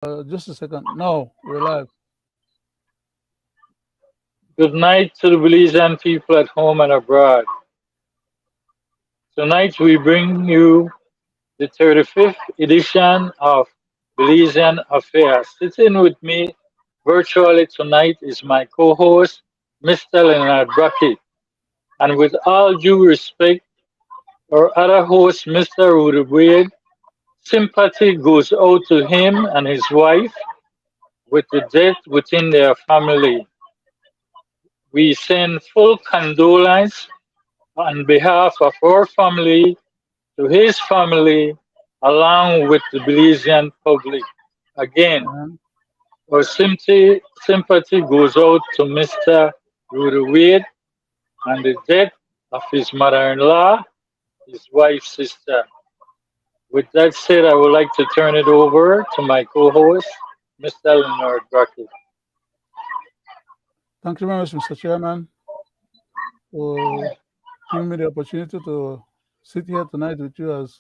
Just a second. No, we're live. Good night to the Belizean people at home and abroad. Tonight we bring you the 35th edition of Belizean Affairs. Sitting with me virtually tonight is my co-host, Mr. Leonard Brackett. And with all due respect, our other host, Mr. Roody, sympathy goes out to him and his wife with the death within their family. We send full condolence on behalf of our family to his family along with the Belizean public. Again, Amen. our sympathy goes out to Mr. Rudy Wade and the death of his mother-in-law, his wife's sister. With that said, I would like to turn it over to my co-host, Mr. Leonard Brackett. Thank you very much, Mr. Chairman, for giving me the opportunity to sit here tonight with you as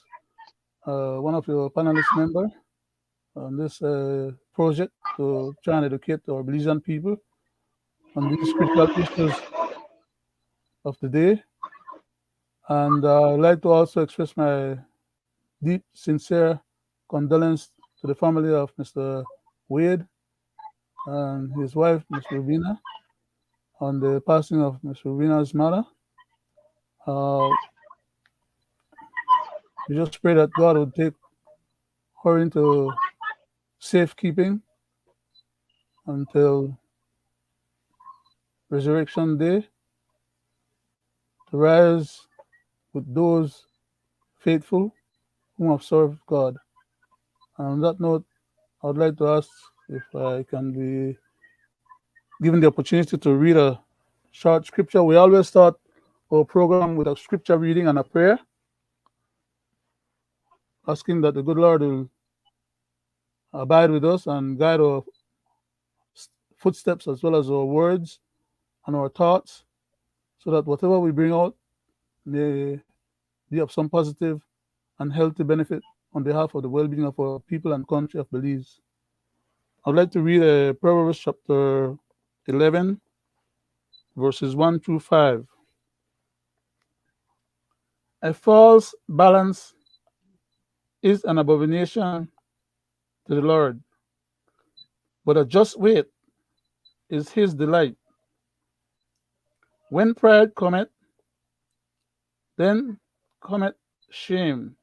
one of your panelist members on this project to try and educate our Belizean people on these critical issues of the day. And I'd like to also express my deep, sincere condolence to the family of Mr. Wade and his wife, Ms. Rubina, on the passing of Ms. Rubina's mother. Uh, we just pray that God would take her into safekeeping until resurrection day to rise with those faithful whom have served God. And on that note, I would like to ask if I can be given the opportunity to read a short scripture. We always start our program with a scripture reading and a prayer, asking that the good Lord will abide with us and guide our footsteps as well as our words and our thoughts, so that whatever we bring out may be of some positive and healthy benefit on behalf of the well-being of our people and country of Belize. I'd like to read Proverbs chapter 11, verses 1 through 5. A false balance is an abomination to the Lord, but a just weight is his delight. When pride cometh, then cometh shame,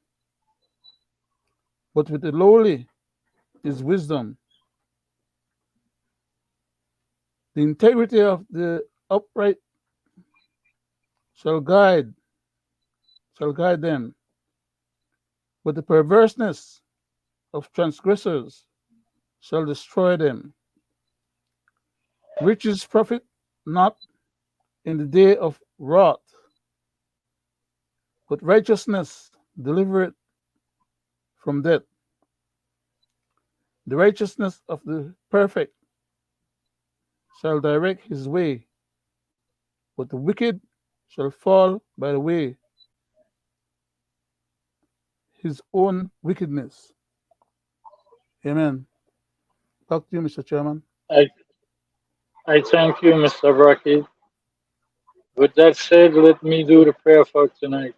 but with the lowly is wisdom. The integrity of the upright shall guide them, but the perverseness of transgressors shall destroy them. Riches profit not in the day of wrath, but righteousness delivereth from death. The righteousness of the perfect shall direct his way, but the wicked shall fall by the way his own wickedness. Amen. Back to you, Mr. Chairman. I, I thank you, Mr. Brackett. With that said, let me do the prayer for tonight.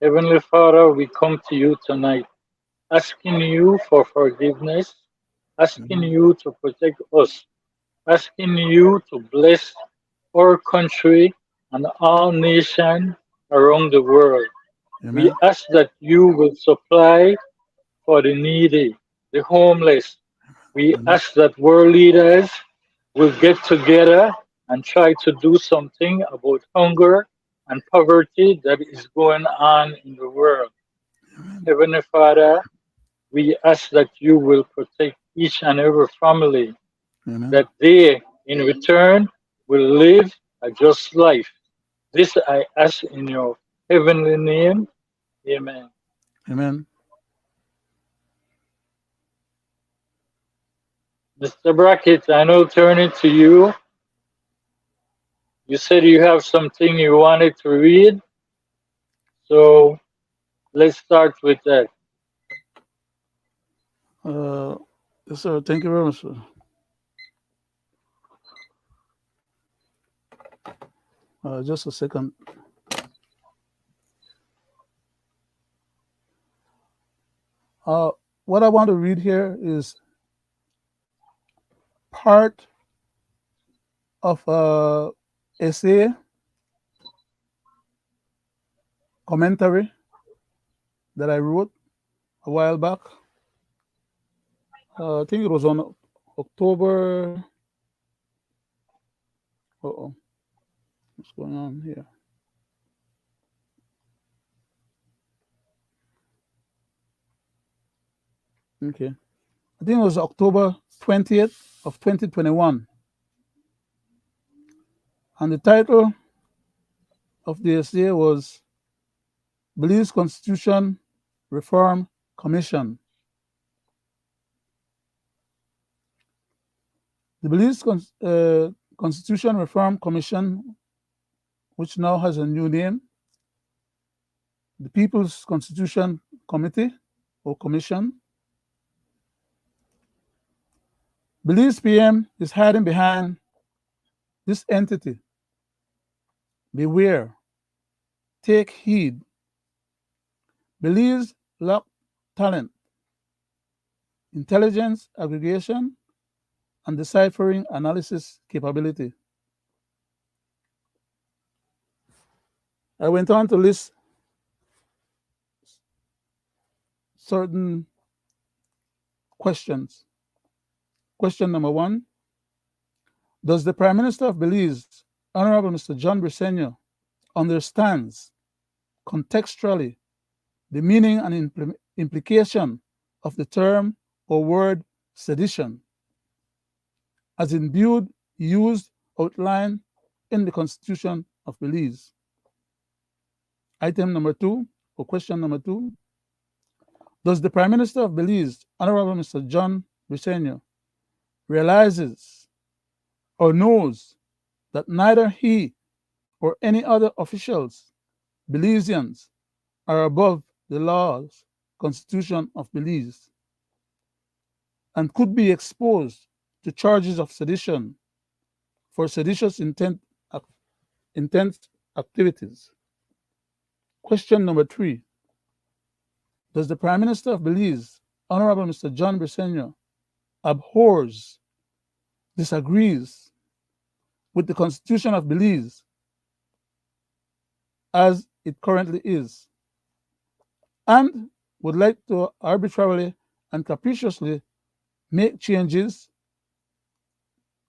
Heavenly Father, we come to you tonight, asking you for forgiveness, asking Amen. you to protect us, asking you to bless our country and all nations around the world. We Amen. ask that you will supply for the needy, the homeless. We Amen. ask that world leaders will get together and try to do something about hunger and poverty that is going on in the world. Amen. Heavenly Father, we ask that you will protect each and every family, Amen. that they, in return, will live a just life. This I ask in your heavenly name. Amen. Amen. Mr. Brackett, I now turn it to you. You said you have something you wanted to read, so let's start with that. Uh, Yes, sir. Thank you very much, sir. Just a second. Uh, what I want to read here is part of essay commentary that I wrote a while back. I think it was on October. Oh, what's going on here? Okay, I think it was October 20th of 2021, and the title of the essay was "Belize Constitution Reform Commission." The Belize Constitution Reform Commission, which now has a new name, the People's Constitution Committee or Commission. Belize PM is hiding behind this entity. Beware, take heed. Belize lack talent, intelligence aggregation, and deciphering analysis capability. I went on to list certain questions. Question number 1: does the Prime Minister of Belize, Honorable Mr. John Briceño, understands contextually the meaning and implication of the term or word sedition as imbued, used, outlined in the Constitution of Belize? Item number 2, or question number 2: does the Prime Minister of Belize, Honorable Mr. John Briceño, realizes or knows that neither he or any other officials, Belizeans, are above the laws, Constitution of Belize, and could be exposed to charges of sedition for seditious intent activities? Question number 3: does the Prime Minister of Belize, Honorable Mr. John Briceño, abhors, disagrees with the Constitution of Belize as it currently is, and would like to arbitrarily and capriciously make changes,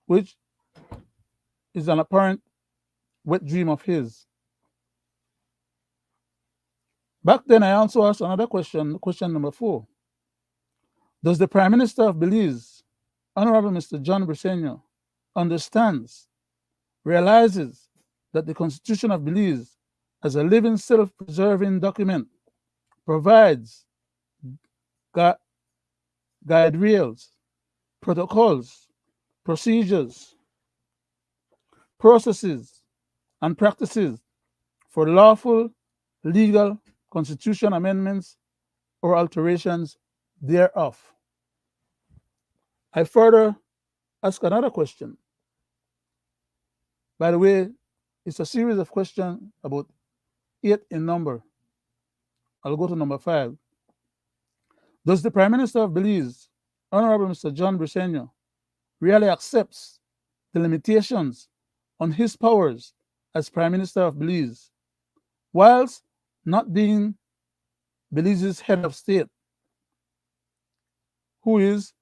which is an apparent wet dream of his? Back then, I also asked another question, question number 4. Does the Prime Minister of Belize, Honorable Mr. John Briceño, understands, realizes that the Constitution of Belize, as a living, self-preserving document, provides guide rails, protocols, procedures, processes, and practices for lawful, legal constitution amendments or alterations thereof? I further ask another question. By the way, it's a series of questions, about 8 in number. I'll go to number 5. Does the Prime Minister of Belize, Honorable Mr. John Briceño, really accepts the limitations on his powers as Prime Minister of Belize, whilst not being Belize's head of state, who is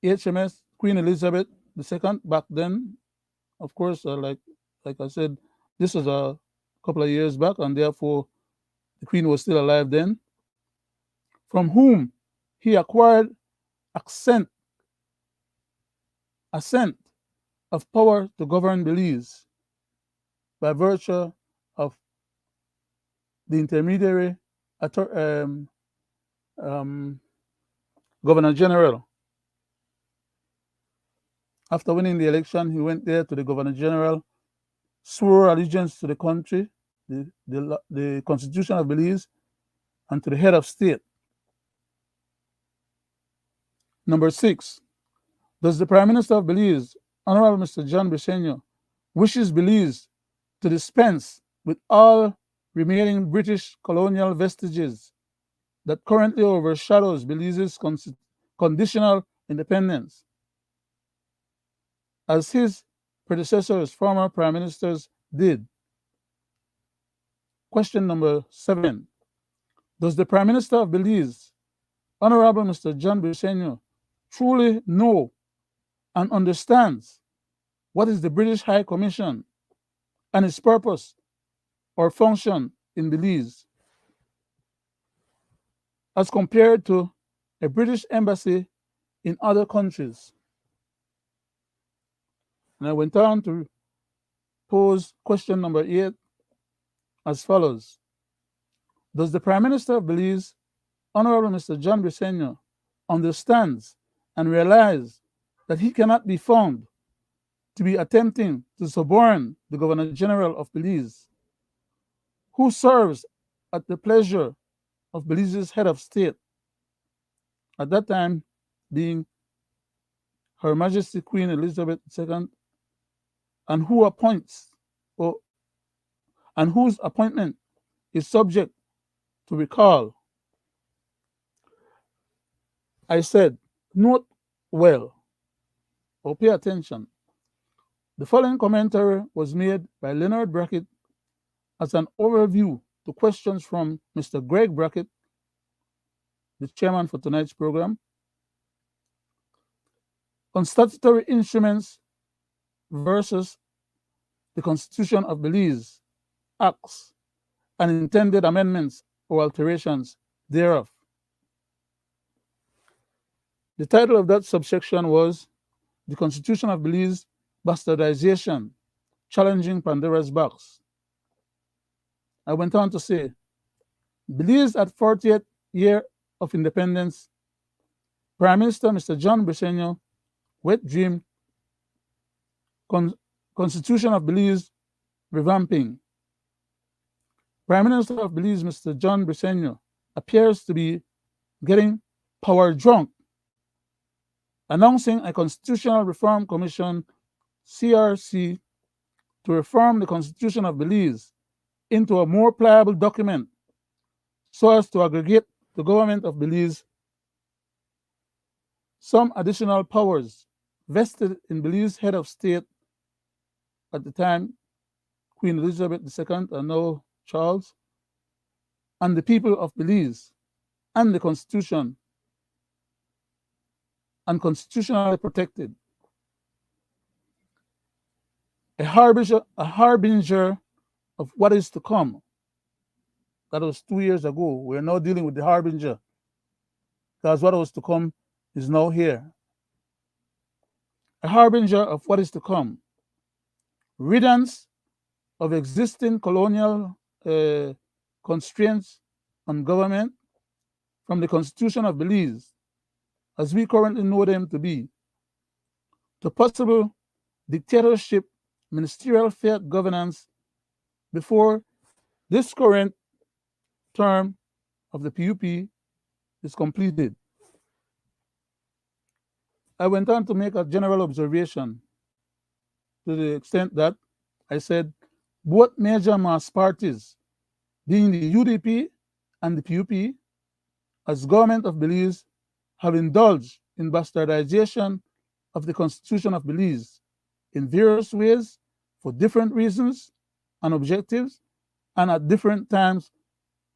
HMS Queen Elizabeth II back then? Of course, like I said, this was a couple of years back, and therefore the Queen was still alive then, from whom he acquired assent of power to govern Belize by virtue of the intermediary Governor General. After winning the election, he went there to the Governor General, swore allegiance to the country, the Constitution of Belize, and to the head of state. Number 6: Does the Prime Minister of Belize, Honorable Mr. John Briceño, wishes Belize to dispense with all remaining British colonial vestiges that currently overshadows Belize's conditional independence, as his predecessors, former prime ministers, did? Question number 7. Does the Prime Minister of Belize, Honorable Mr. John Briceño, truly know and understands what is the British High Commission and its purpose or function in Belize, as compared to a British embassy in other countries? And I went on to pose question number 8 as follows. Does the Prime Minister of Belize, Honorable Mr. John Briceño, understands and realize that he cannot be found to be attempting to suborn the Governor General of Belize, who serves at the pleasure of Belize's head of state, at that time being Her Majesty Queen Elizabeth II, and who appoints or and whose appointment is subject to recall? I said, note well or pay attention. The following commentary was made by Leonard Brackett as an overview to questions from Mr. Greg Brackett, the chairman for tonight's program, on statutory instruments versus the Constitution of Belize, acts, and intended amendments or alterations thereof. The title of that subsection was The Constitution of Belize Bastardization, Challenging Pandora's Box. I went on to say, Belize at 40th year of independence, Prime Minister Mr. John Briceño, wet dream, Constitution of Belize revamping. Prime Minister of Belize Mr. John Briceño appears to be getting power drunk, announcing a Constitutional Reform Commission, CRC, to reform the Constitution of Belize into a more pliable document so as to aggregate the government of Belize some additional powers vested in Belize's head of state at the time, Queen Elizabeth II, and now Charles, and the people of Belize, and the Constitution, and constitutionally protected. A harbinger of what is to come. That was 2 years ago. We're now dealing with the harbinger, because what was to come is now here. A harbinger of what is to come. Riddance of existing colonial constraints on government from the Constitution of Belize, as we currently know them to be, to possible dictatorship, ministerial fiat governance before this current term of the PUP is completed. I went on to make a general observation to the extent that I said both major mass parties, being the UDP and the PUP, as government of Belize, have indulged in bastardization of the Constitution of Belize in various ways for different reasons and objectives and at different times,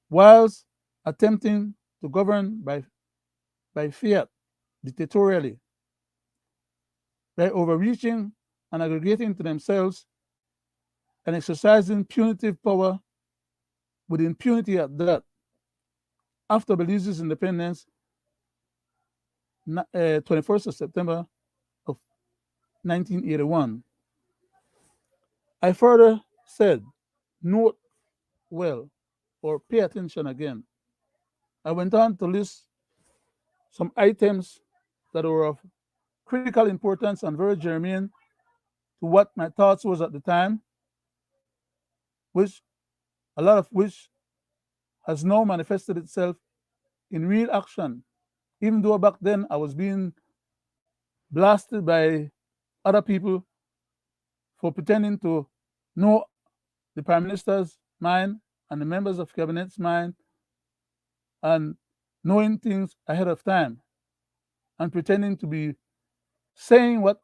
whilst attempting to govern by fiat, dictatorially, by overreaching and aggregating to themselves and exercising punitive power with impunity at that. After Belize's independence, 21st of September of 1981. I further said, note well, or pay attention again. I went on to list some items that were of critical importance and very germane to what my thoughts was at the time, which a lot of which has now manifested itself in real action, even though back then I was being blasted by other people for pretending to know the Prime Minister's mind and the members of Cabinet's mind and knowing things ahead of time and pretending to be saying what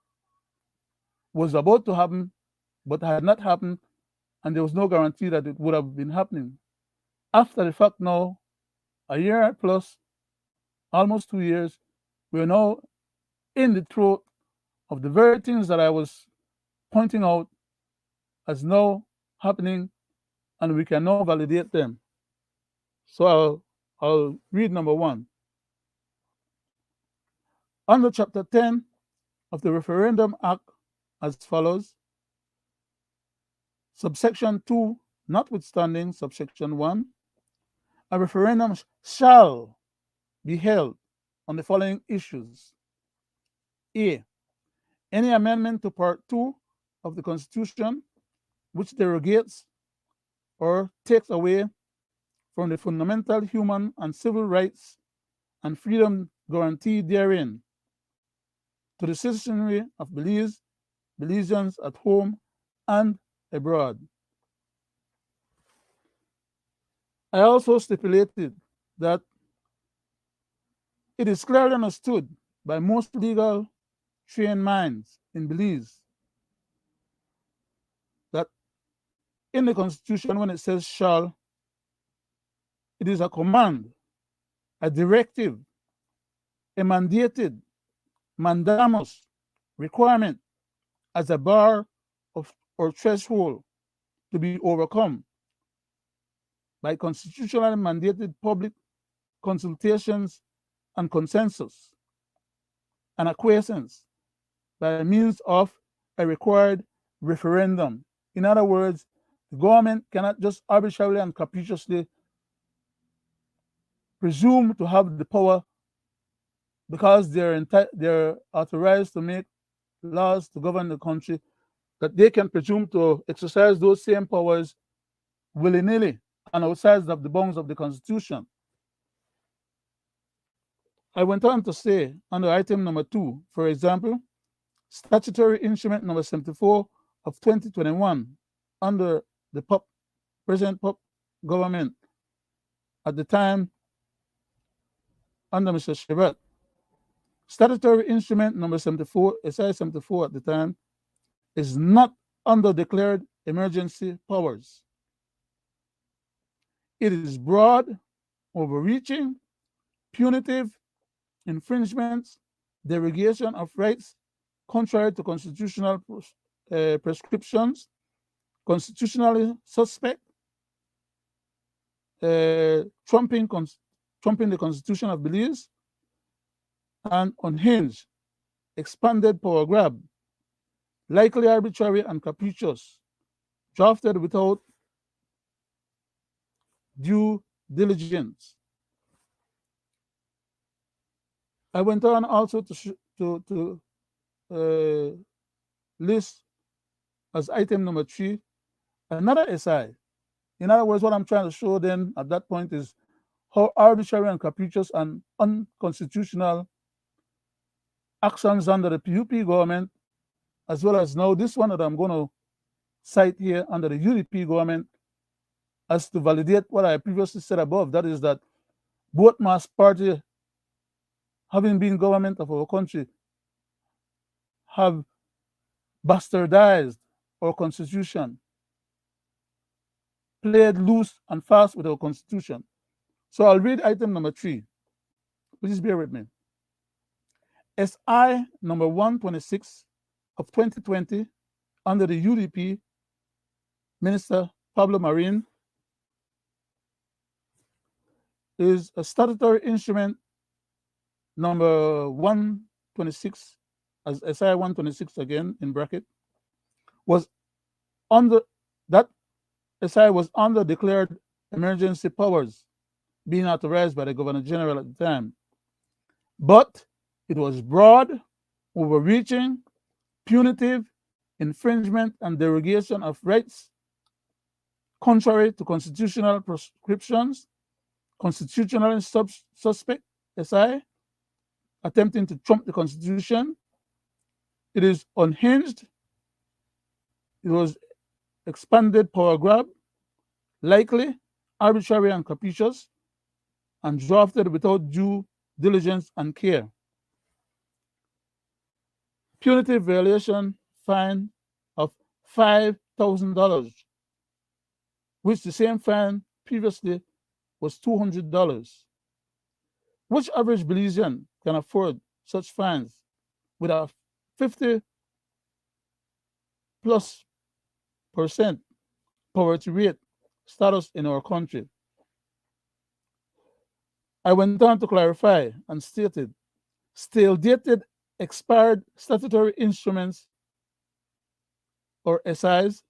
was about to happen but had not happened, and there was no guarantee that it would have been happening. After the fact now, a year plus, almost 2 years, we're now in the throat of the very things that I was pointing out as now happening, and we can now validate them. So I'll read number 1. Under Chapter 10 of the Referendum Act as follows: Subsection 2, notwithstanding Subsection 1, a referendum shall be held on the following issues. A. Any amendment to Part 2 of the Constitution which derogates or takes away from the fundamental human and civil rights and freedom guaranteed therein to the citizenry of Belizeans at home and abroad. I also stipulated that it is clearly understood by most legal trained minds in Belize that in the Constitution, when it says shall, it is a command, a directive, a mandated, mandamus requirement as a bar of or threshold to be overcome by constitutionally mandated public consultations and consensus and acquiescence by means of a required referendum. In other words, the government cannot just arbitrarily and capriciously presume to have the power because they're authorized to make laws to govern the country, that they can presume to exercise those same powers willy-nilly and outside of the bounds of the Constitution. I went on to say, under item number 2, for example, statutory instrument number 74 of 2021, under the present government at the time, under Mr. Shebat, statutory instrument number 74, SI 74 at the time, is not under declared emergency powers. It is broad, overreaching, punitive, infringements, derogation of rights contrary to constitutional prescriptions, constitutionally suspect, trumping the Constitution of Belize, and unhinged, expanded power grab, likely arbitrary and capricious, drafted without due diligence. I went on also to list as item number 3 another SI. In other words, what I'm trying to show then at that point is how arbitrary and capricious and unconstitutional actions under the PUP government, as well as now this one that I'm going to cite here under the UDP government, as to validate what I previously said above, that is that both mass party, having been government of our country, have bastardized our constitution, played loose and fast with our constitution. So I'll read item number 3. Please bear with me. SI number 126 of 2020 under the UDP, Minister Pablo Marin, is a statutory instrument number 126, as SI 126 again in bracket, was under that SI was under declared emergency powers being authorized by the Governor General at the time. But it was broad, overreaching, punitive, infringement and derogation of rights contrary to constitutional prescriptions, constitutionally suspect SI, attempting to trump the Constitution, It is unhinged. It was expanded power grab, likely arbitrary and capricious, and drafted without due diligence and care. Punitive violation fine of $5,000, which the same fine previously was $200. Which average Belizean can afford such fines with a 50 plus percent poverty rate status in our country? I went on to clarify and stated stale dated expired statutory instruments or SIs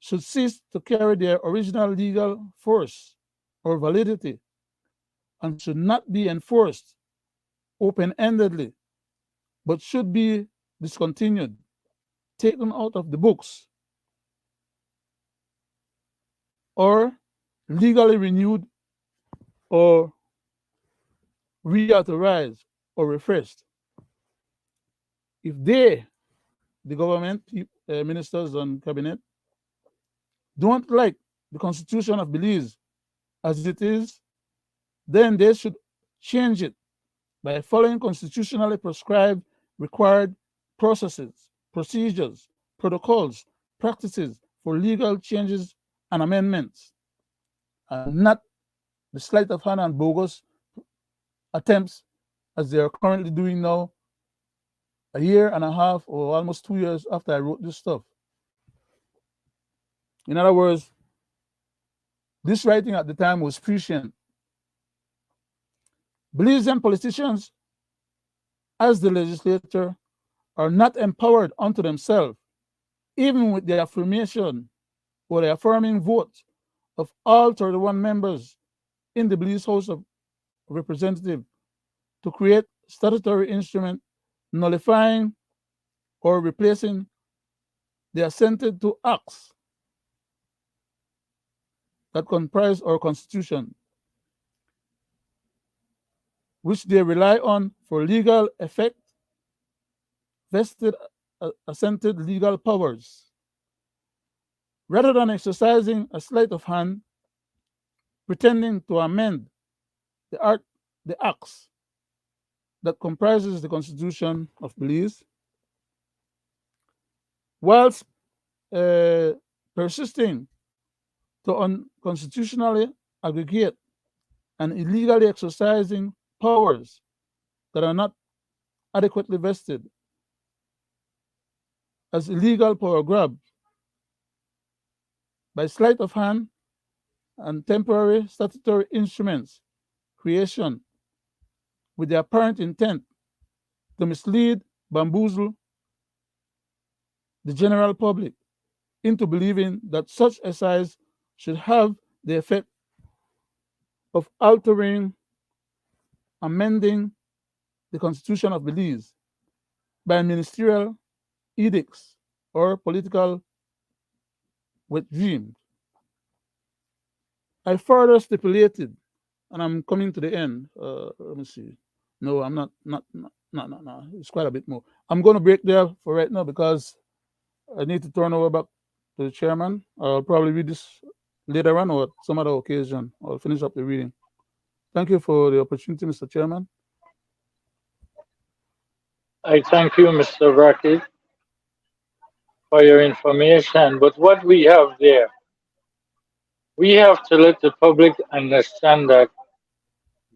should cease to carry their original legal force or validity and should not be enforced open-endedly, but should be discontinued, taken out of the books, or legally renewed or reauthorized or refreshed. If they, the government, ministers and cabinet, don't like the Constitution of Belize as it is, then they should change it by following constitutionally prescribed required processes, procedures, protocols, practices for legal changes and amendments, and not the sleight of hand and bogus attempts as they are currently doing now, a year and a half or almost 2 years after I wrote this stuff. In other words, this writing at the time was prescient. Belizean politicians, as the legislature, are not empowered unto themselves, even with the affirmation or the affirming vote of all 31 members in the Belize House of Representatives, to create statutory instrument nullifying or replacing the assented to acts that comprise our Constitution, which they rely on for legal effect, vested assented legal powers. Rather than exercising a sleight of hand, pretending to amend the acts that comprises the Constitution of Belize, whilst persisting to unconstitutionally aggregate and illegally exercising powers that are not adequately vested as illegal power grab by sleight of hand and temporary statutory instruments creation with the apparent intent to mislead, bamboozle the general public into believing that such SIs should have the effect of altering, amending the Constitution of Belize by ministerial edicts or political wet dreams. I further stipulated, and I'm coming to the end. Let me see. No, I'm not. No. It's quite a bit more. I'm going to break there for right now because I need to turn over back to the chairman. I'll probably read this later on or at some other occasion. I'll finish up the reading. Thank you for the opportunity, Mr. Chairman. I thank you, Mr. Brackett, for your information. But what we have there, we have to let the public understand that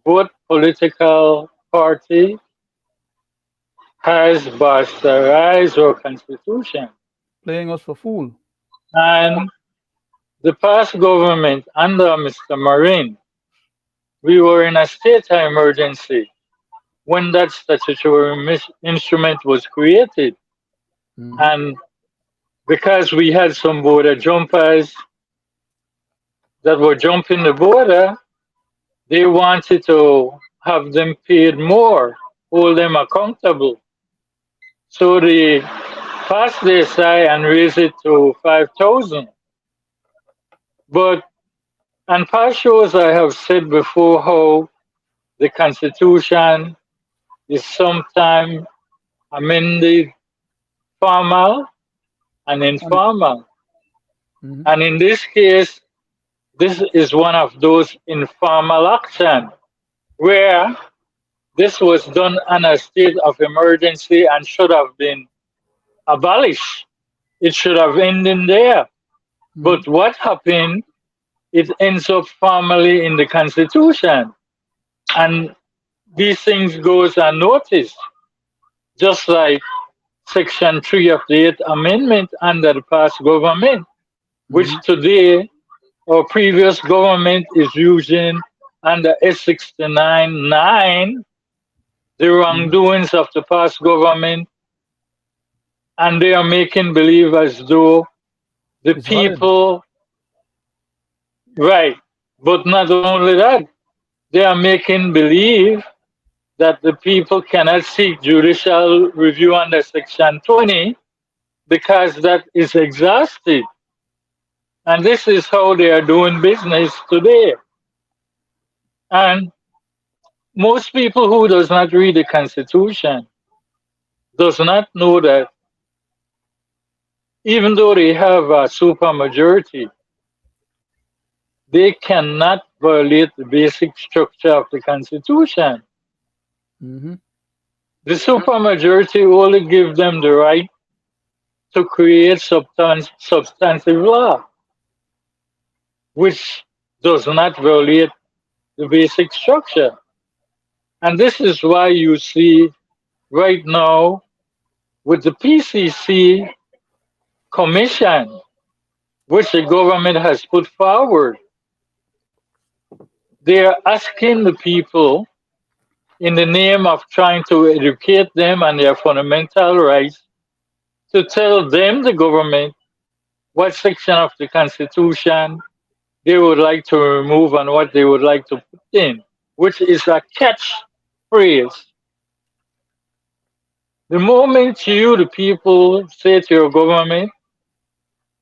both political party has bastardized our constitution. Playing us for fool. And the past government under Mr. Marin, we were in a state of emergency when that statutory instrument was created. Mhm. And because we had some border jumpers that were jumping the border, they wanted to have them paid more, hold them accountable. So they passed the SI and raised it to 5,000. But on past shows, I have said before how the Constitution is sometimes amended formal and And informal. mhm, And in this case, this is one of those informal action where this was done in a state of emergency and should have been abolished. It should have ended there. mhm, But what happened, it ends up formally in the Constitution. And these things goes unnoticed, just like Section 3 of the Eighth Amendment under the past government, which mhm, today our previous government is using under S69(9), the mhm. wrongdoings of the past government, and they are making believe as though the It's valid. people, right, but not only that, they are making believe that the people cannot seek judicial review under Section 20 because that is exhausted. And this is how they are doing business today. And most people who does not read the Constitution does not know that even though they have a supermajority, they cannot violate the basic structure of the Constitution. Mhm, The supermajority only give them the right to create substantive law, which does not violate the basic structure. And this is why you see right now with the PCC commission, which the government has put forward, they are asking the people in the name of trying to educate them on their fundamental rights to tell them, the government, what section of the Constitution they would like to remove and what they would like to put in, which is a catch phrase. The moment you, the people, say to your government,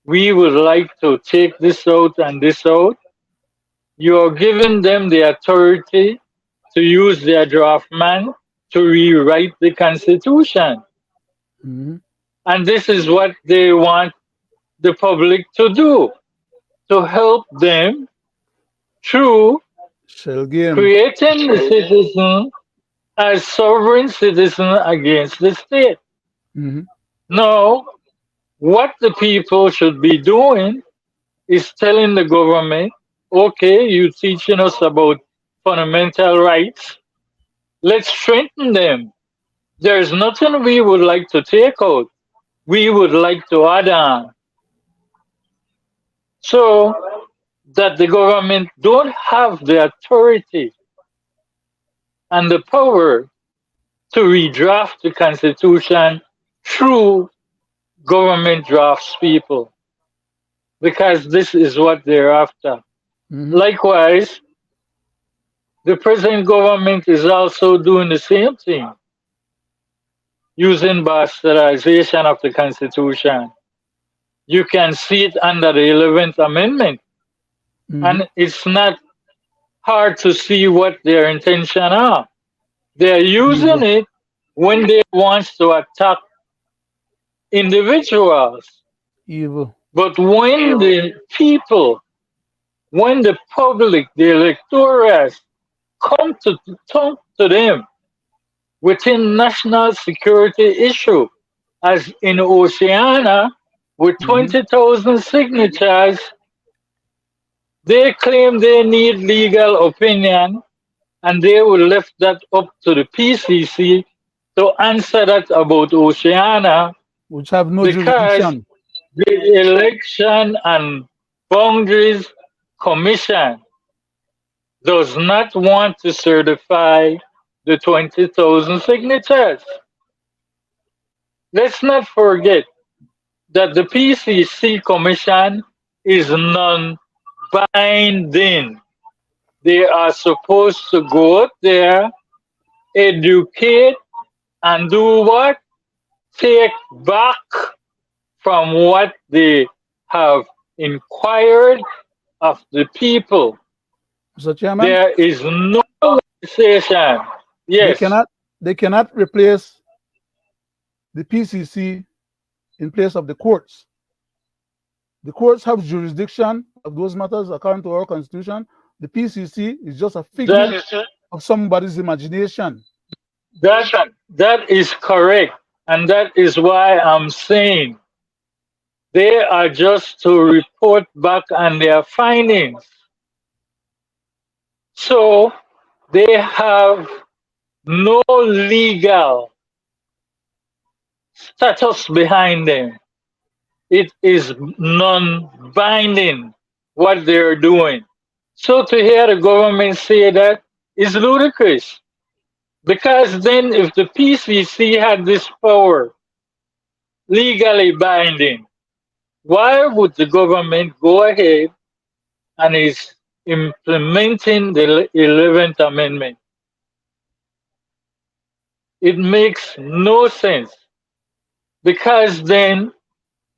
we would like to take this out and this out, you are giving them the authority to use their draft man to rewrite the Constitution. mhm. And this is what they want the public to do, to help them through Shell game. creating the citizen as sovereign citizen against the state. Mhm, Now, what the people should be doing is telling the government, okay, you teaching us about fundamental rights, let's strengthen them. There's nothing we would like to take out. We would like to add on. So that the government don't have the authority and the power to redraft the constitution through government drafts people, because this is what they're after. mhm. Likewise, the present government is also doing the same thing, using bastardization of the constitution. You can see it under the 11th Amendment, Mhm. and it's not hard to see what their intention are. They're using Evil. it when they want to attack individuals. Evil. But when the people, when the public, the electors come to talk to them within national security issue, as in Oceania, with Mhm. 20,000 signatures, they claim they need legal opinion and they will left that up to the PCC to answer that about Oceania Which have no because jurisdiction. the Election and Boundaries Commission does not want to certify the 20,000 signatures. Let's not forget that the PCC Commission is non binding. They are supposed to go out there, educate, and do what? Take back from what they have inquired of the people. Mr. Chairman, There is no legislation. they Yes. cannot they cannot replace the PCC in place of the courts. The courts have jurisdiction of those matters according to our constitution. The PCC is just a figment of somebody's imagination. That that is correct, and that is why I'm saying they are just to report back on their findings. So they have no legal status behind them. It is non-binding what they're doing. So to hear the government say that is ludicrous. Because then if the PCC had this power legally binding, why would the government go ahead and is implementing the 11th Amendment? It makes no sense. Because then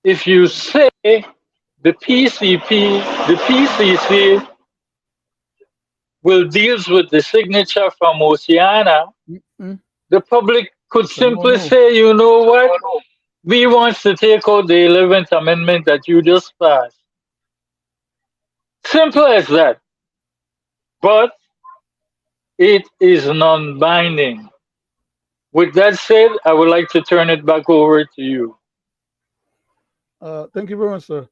if you say the PCC will deals with the signature from Oceana, Mm. the public could It's a simply no-no. say, you know what? We want to take out the 11th Amendment that you just passed. Simple as that. But it is non binding. With that said, I would like to turn it back over to you. Thank you very much, sir.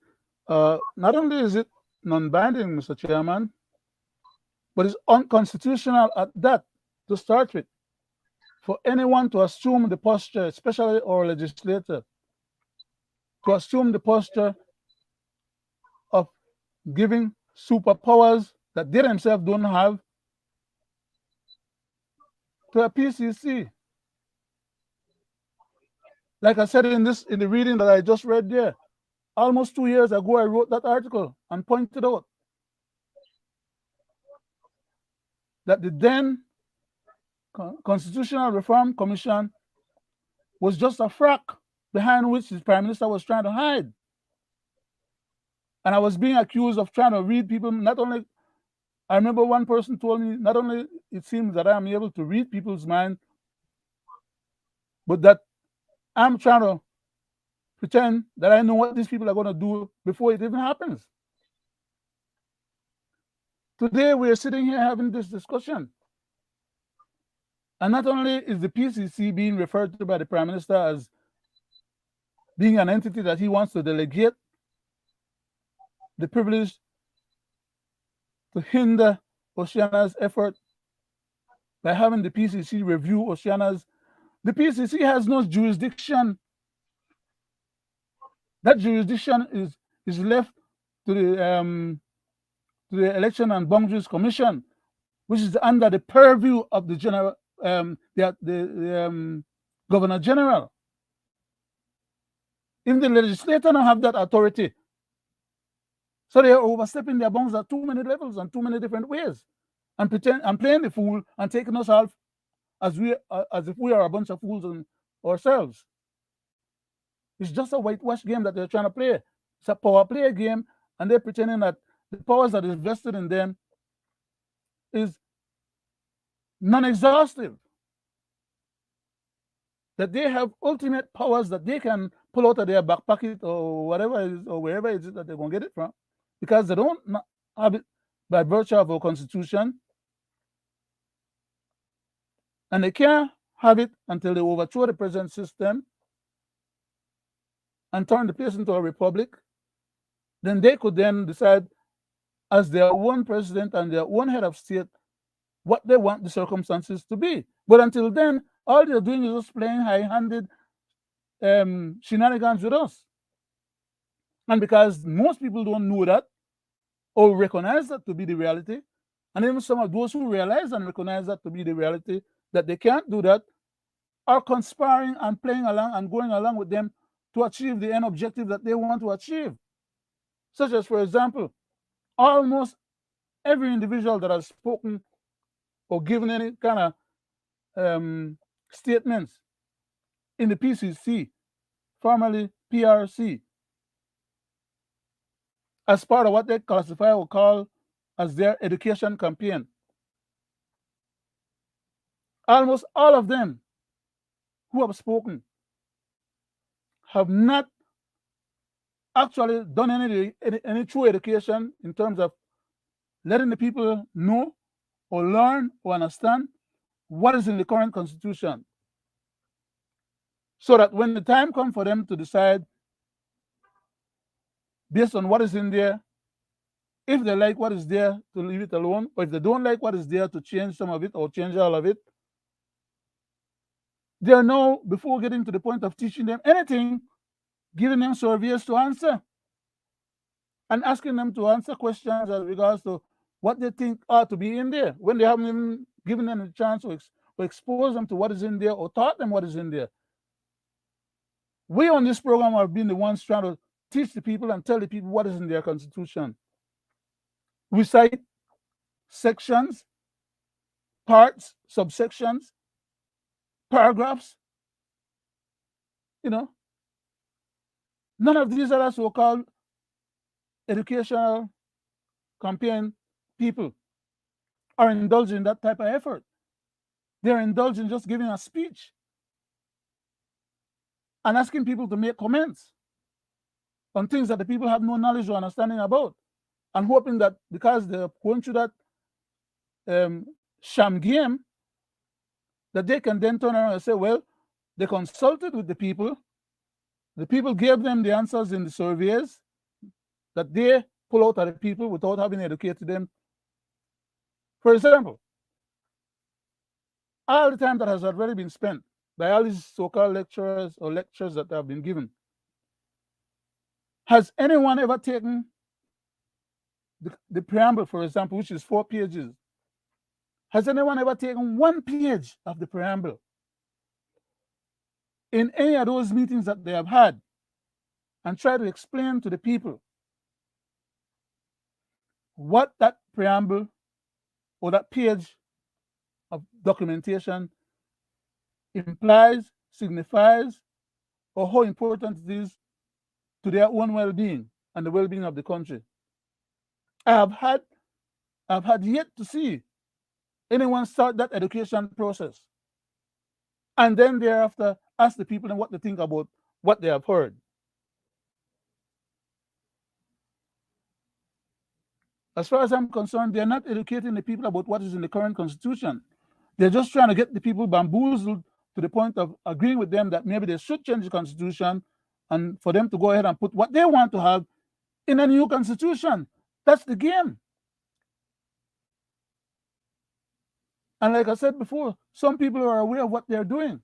Not only is it non-binding, Mr. Chairman, but it's unconstitutional at that to start with. For anyone to assume the posture, especially our legislator, to assume the posture of giving superpowers that they themselves don't have to a PCC. Like I said in the reading that I just read there, almost 2 years ago I wrote that article and pointed out that the then Constitutional Reform Commission was just a frack behind which the Prime Minister was trying to hide. And I was being accused of trying to read people. Not only, I remember one person told me, not only it seems that I'm able to read people's mind, but that I'm trying to pretend that I know what these people are going to do before it even happens. Today, we're sitting here having this discussion. And not only is the PCC being referred to by the Prime Minister as being an entity that he wants to delegate the privilege to hinder Oceana's effort by having the PCC review Oceana's. The PCC has no jurisdiction. That jurisdiction is left to the Election and Boundaries Commission, which is under the purview of the general, Governor General. If the legislator don't have that authority, so they are overstepping their bounds at too many levels and too many different ways, and playing the fool and taking us off as if we are a bunch of fools ourselves. It's just a whitewash game that they're trying to play. It's a power play game, and they're pretending that the powers that is vested in them is non-exhaustive. That they have ultimate powers that they can pull out of their back pocket or whatever it is, or wherever it is that they're going to get it from, because they don't have it by virtue of our constitution, and they can't have it until they overthrow the present system and turn the place into a republic. Then they could then decide, as their own president and their own head of state, what they want the circumstances to be. But until then, all they're doing is just playing high-handed shenanigans with us. And because most people don't know that or recognize that to be the reality, and even some of those who realize and recognize that to be the reality, that they can't do that, are conspiring and playing along and going along with them to achieve the end objective that they want to achieve. Such as, for example, almost every individual that has spoken or given any kind of statements in the PCC, formerly PRC, as part of what they classify or call as their education campaign. Almost all of them who have spoken have not actually done any true education in terms of letting the people know or learn or understand what is in the current constitution, so that when the time comes for them to decide based on what is in there, if they like what is there, to leave it alone, or if they don't like what is there, to change some of it or change all of it, they know before getting to the point of teaching them anything, giving them surveys to answer and asking them to answer questions as regards to what they think ought to be in there when they haven't even given them a chance to expose them to what is in there or taught them what is in there. We on this program have been the ones trying to teach the people and tell the people what is in their constitution. We cite sections, parts, subsections, paragraphs. None of these other so-called educational campaign people are indulging in that type of effort. They're indulging just giving a speech and asking people to make comments on things that the people have no knowledge or understanding about, and hoping that because they're going through that sham game, that they can then turn around and say, well, they consulted with the people gave them the answers in the surveys that they pull out of the people without having educated them. For example, all the time that has already been spent by all these so-called lecturers or lectures that have been given, has anyone ever taken the preamble, for example, which is 4 pages? Has anyone ever taken 1 page of the preamble in any of those meetings that they have had and try to explain to the people what that preamble or that page of documentation implies, signifies, or how important it is to their own well-being and the well-being of the country? I've had yet to see anyone start that education process and then thereafter ask the people what they think about what they have heard. As far as I'm concerned, they're not educating the people about what is in the current constitution. They're just trying to get the people bamboozled to the point of agreeing with them that maybe they should change the constitution and for them to go ahead and put what they want to have in a new constitution. That's the game. And like I said before, some people are aware of what they're doing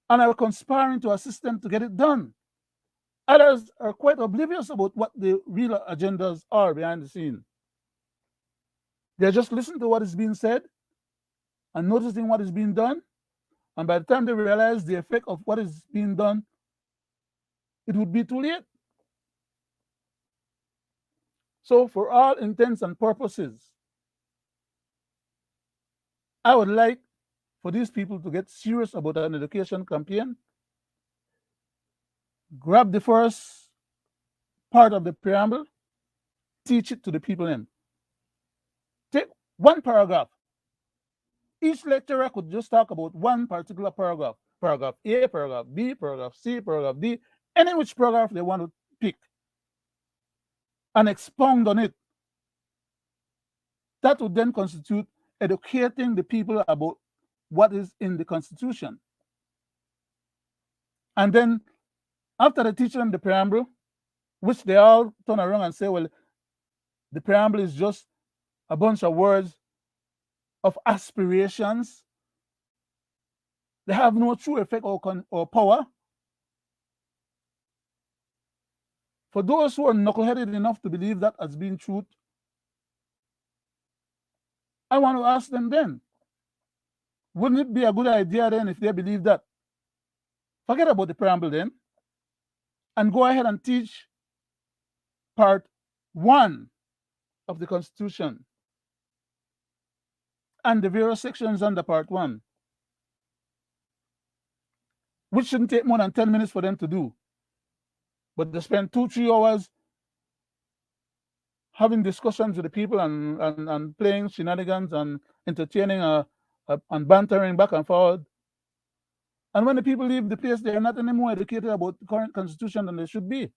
and are conspiring to assist them to get it done. Others are quite oblivious about what the real agendas are behind the scene. They're just listening to what is being said and noticing what is being done. And by the time they realize the effect of what is being done, it would be too late. So for all intents and purposes, I would like for these people to get serious about an education campaign, grab the first part of the preamble, teach it to the people in. Take 1 paragraph. Each lecturer could just talk about 1 particular paragraph. Paragraph A, paragraph B, paragraph C, paragraph D, any which paragraph they want to pick, and expound on it. That would then constitute educating the people about what is in the Constitution. And then after they teach them the preamble, which they all turn around and say, well, the preamble is just a bunch of words of aspirations. They have no true effect or power. For those who are knuckleheaded enough to believe that as being truth, I want to ask them then, wouldn't it be a good idea then if they believe that? Forget about the preamble then and go ahead and teach part 1 of the Constitution and the various sections under part 1, which shouldn't take more than 10 minutes for them to do. But they spend 2-3 hours having discussions with the people and playing shenanigans and entertaining and bantering back and forward. And when the people leave the place, they are not any more educated about the current constitution than they should be.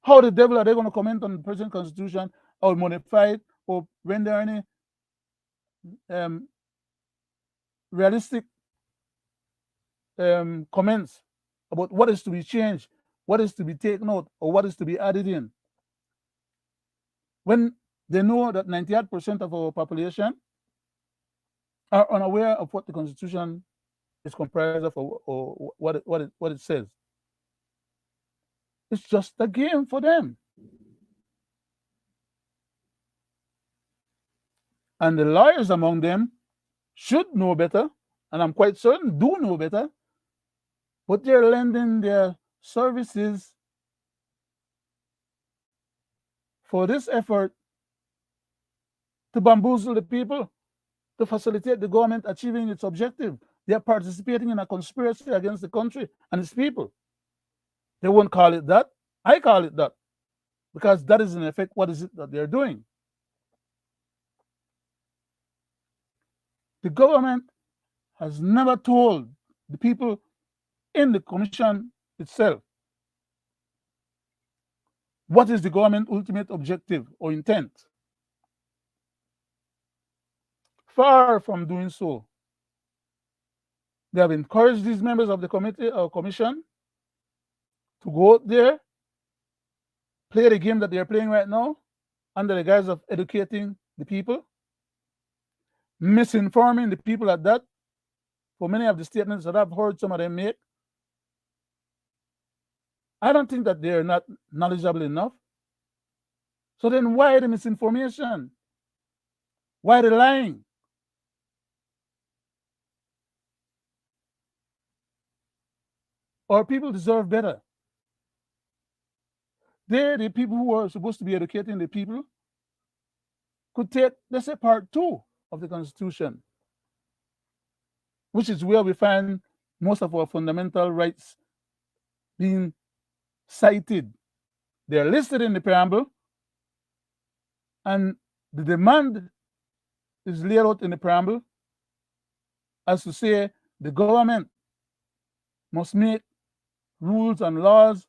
How the devil are they going to comment on the present constitution or modify it or render any realistic comments about what is to be changed, what is to be taken out, or what is to be added in? When they know that 98% of our population are unaware of what the Constitution is comprised of or what it says. It's just a game for them. And the lawyers among them should know better, and I'm quite certain do know better, but they're lending their services for this effort to bamboozle the people, to facilitate the government achieving its objective. They are participating in a conspiracy against the country and its people. They won't call it that. I call it that, because that is in effect what is it that they're doing. The government has never told the people in the commission itself what is the government's ultimate objective or intent. Far from doing so, they have encouraged these members of the committee or commission to go out there, play the game that they're playing right now under the guise of educating the people, misinforming the people at that. For many of the statements that I've heard some of them make, I don't think that they're not knowledgeable enough. So then why the misinformation? Why the lying? Our people deserve better. They, the people who are supposed to be educating the people, could take, let's say, part 2 of the Constitution, which is where we find most of our fundamental rights being cited. They're listed in the preamble, and the demand is laid out in the preamble as to say the government must make rules and laws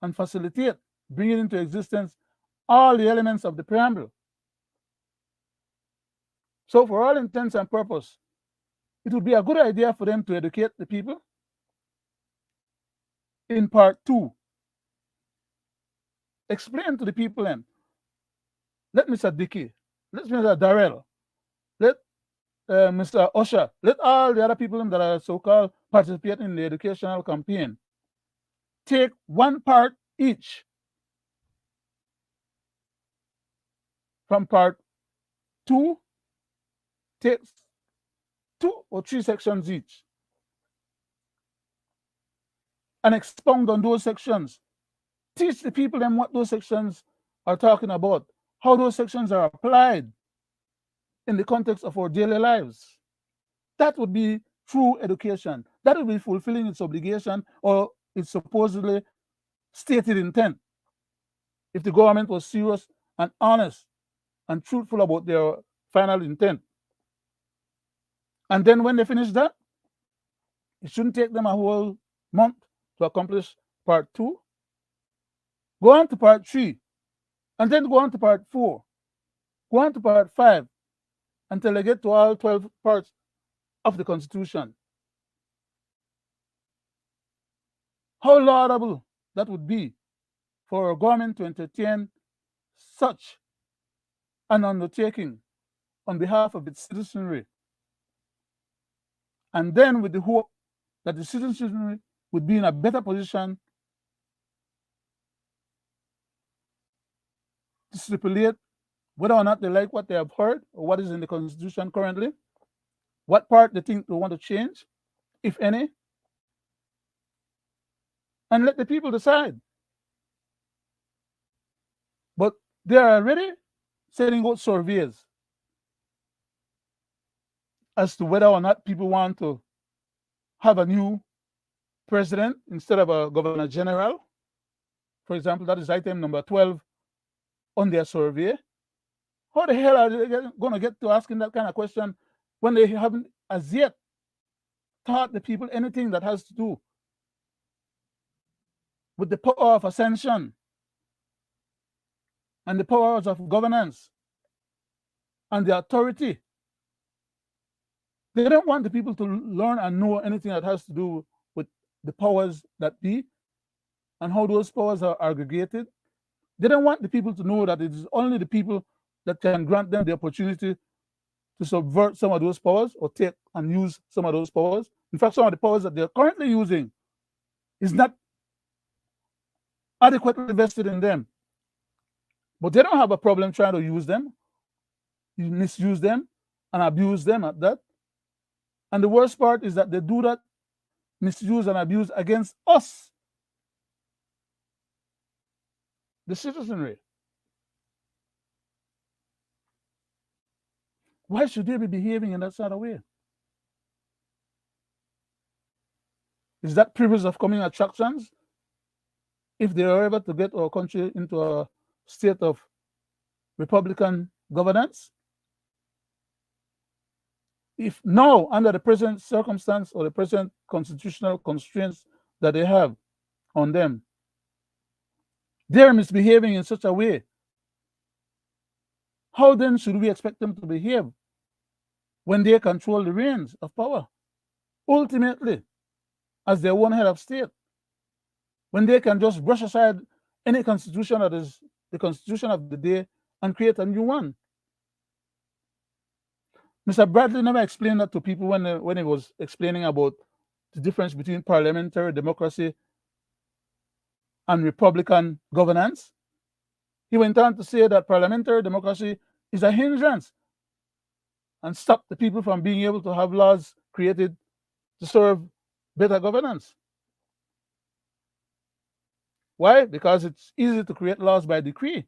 and facilitate bringing into existence all the elements of the preamble. So for all intents and purposes, it would be a good idea for them to educate the people in part 2. Explain to the people then. Let Mr. Dickey, let Mr. Darrell, let Mr. Usher, let all the other people that are so-called participating in the educational campaign take one part each from part 2, takes 2 or 3 sections each and expound on those sections. Teach the people then what those sections are talking about, how those sections are applied in the context of our daily lives. That would be true education. That would be fulfilling its obligation or its supposedly stated intent. If the government was serious and honest and truthful about their final intent. And then when they finish that, it shouldn't take them a whole month to accomplish part 2. Go on to part 3, and then go on to part 4. Go on to part 5, until they get to all 12 parts of the Constitution. How laudable that would be for a government to entertain such an undertaking on behalf of its citizenry. And then with the hope that the citizenry would be in a better position to stipulate whether or not they like what they have heard or what is in the Constitution currently, what part they think they want to change, if any, and let the people decide. But they are already sending out surveys as to whether or not people want to have a new president instead of a governor general. For example, that is item number 12 on their survey. How the hell are they going to get to asking that kind of question when they haven't as yet taught the people anything that has to do with the power of ascension and the powers of governance and the authority. They don't want the people to learn and know anything that has to do with the powers that be and how those powers are aggregated. They don't want the people to know that it is only the people that can grant them the opportunity to subvert some of those powers or take and use some of those powers. In fact, some of the powers that they're currently using is not adequately vested in them. But they don't have a problem trying to use them, misuse them, and abuse them at that. And the worst part is that they do that misuse and abuse against us, the citizenry. Why should they be behaving in that sort of way? Is that privilege of coming attractions? If they are able to get our country into a state of Republican governance? If now, under the present circumstance or the present constitutional constraints that they have on them, they're misbehaving in such a way, how then should we expect them to behave when they control the reins of power, ultimately, as their own head of state, when they can just brush aside any constitution that is the constitution of the day and create a new one? Mr. Bradley never explained that to people when he was explaining about the difference between parliamentary democracy and Republican governance. He went on to say that parliamentary democracy is a hindrance and stop the people from being able to have laws created to serve better governance. Why? Because it's easy to create laws by decree.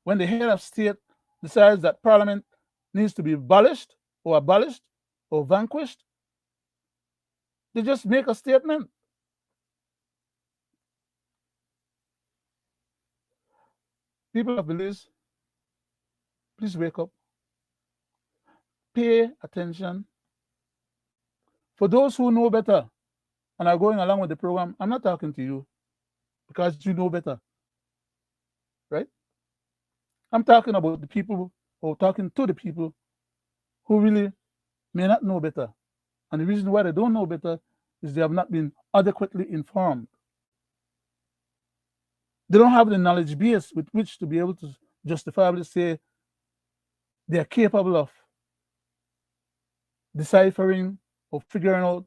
When the head of state decides that parliament needs to be abolished or vanquished, they just make a statement. People of Belize, please wake up. Pay attention. For those who know better and are going along with the program, I'm not talking to you because you know better, right? I'm talking about the people, or talking to the people who really may not know better. And the reason why they don't know better is they have not been adequately informed. They don't have the knowledge base with which to be able to justifiably say they are capable of deciphering or figuring out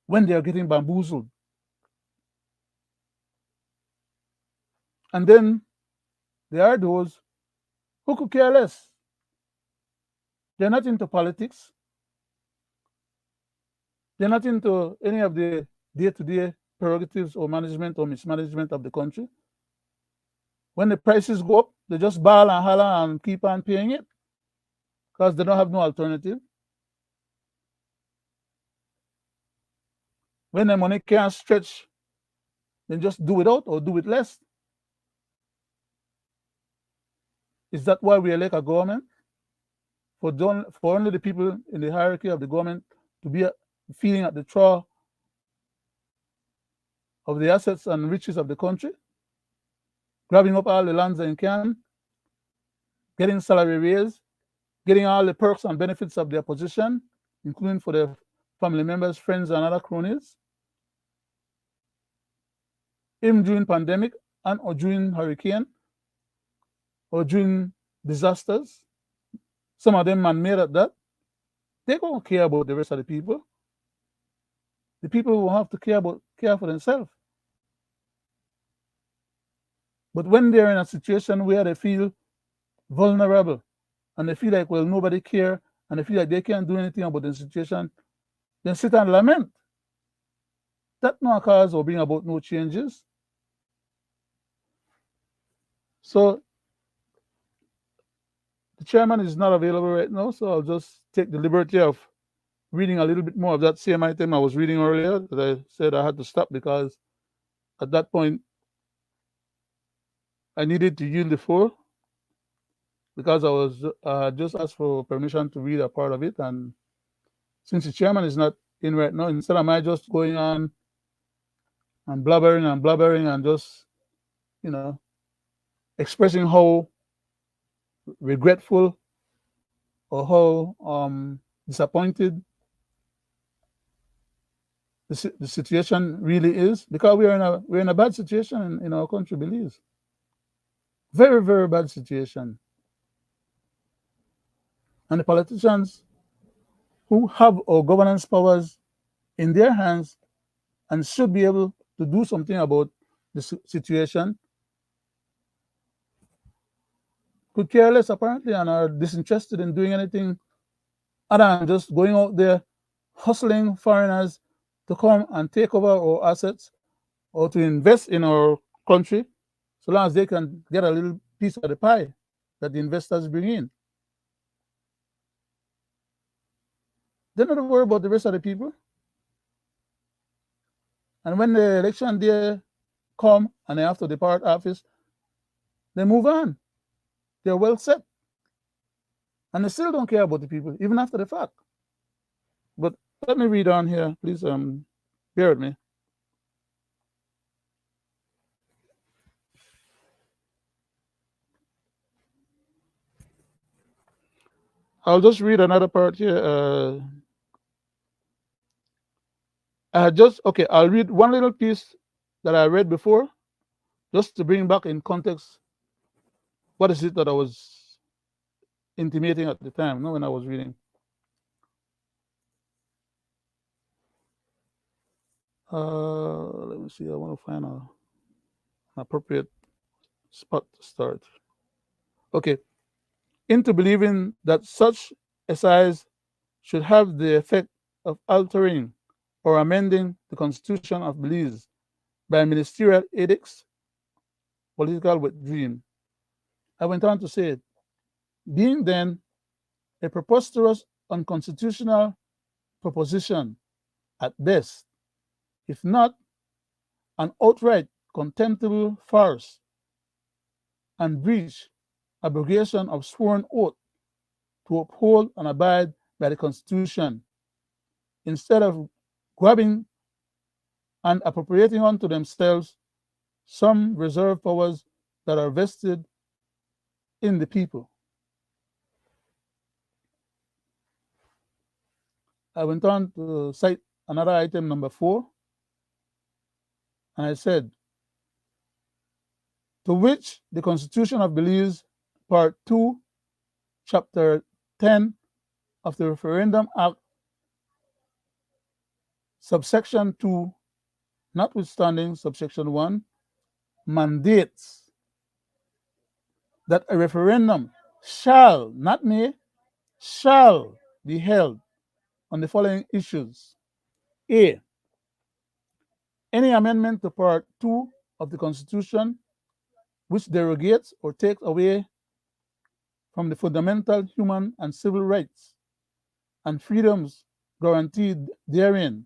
when they are getting bamboozled. And then there are those who could care less. They're not into politics. They're not into any of the day-to-day prerogatives or management or mismanagement of the country. When the prices go up, they just bawl and holler and keep on paying it because they don't have no alternative. When the money can't stretch, then just do it out or do it less. Is that why we elect a government? For only the people in the hierarchy of the government to be feeding at the trough of the assets and riches of the country, grabbing up all the lands they can, getting salary raise, getting all the perks and benefits of their position, including for their family members, friends, and other cronies, even during pandemic and or during hurricane or during disasters. Some of them man-made at that. They don't care about the rest of the people. The people will have to care for themselves. But when they're in a situation where they feel vulnerable and they feel like, well, nobody care, and they feel like they can't do anything about the situation, then sit and lament. That no cause or bring about no changes. So the chairman is not available right now, so I'll just take the liberty of reading a little bit more of that same item I was reading earlier that I said I had to stop because at that point I needed to yield the floor because I was just asked for permission to read a part of it, and since the chairman is not in right now, instead of my just going on and blubbering and just, expressing how regretful or how disappointed the situation really is, because we're in a bad situation in our country, Belize. Very, very bad situation. And the politicians who have our governance powers in their hands and should be able to do something about the situation could care less, apparently, and are disinterested in doing anything other than just going out there hustling foreigners to come and take over our assets or to invest in our country, so long as they can get a little piece of the pie that the investors bring in. They're not worried about the rest of the people. And when the election day come and they have to depart office, they move on. They're well set. And they still don't care about the people, even after the fact. But let me read on here. Please bear with me. I'll just read another part here. I'll read one little piece that I read before, just to bring back in context what is it that I was intimating at the time, when I was reading. Let me see. I want to find an appropriate spot to start. Okay. Into believing that such exercise should have the effect of altering or amending the Constitution of Belize by ministerial edicts, political withdrawing. I went on to say, being then a preposterous, unconstitutional proposition at best, if not an outright contemptible farce and breach, abrogation of sworn oath to uphold and abide by the Constitution, instead of grabbing and appropriating unto themselves some reserved powers that are vested in the people. I went on to cite another item, number 4, and I said, to which the Constitution of Belize, Part 2, Chapter 10 of the Referendum Act, subsection 2, notwithstanding subsection 1, mandates that a referendum shall, not may, shall be held on the following issues. A, any amendment to Part 2 of the Constitution which derogates or takes away from the fundamental human and civil rights and freedoms guaranteed therein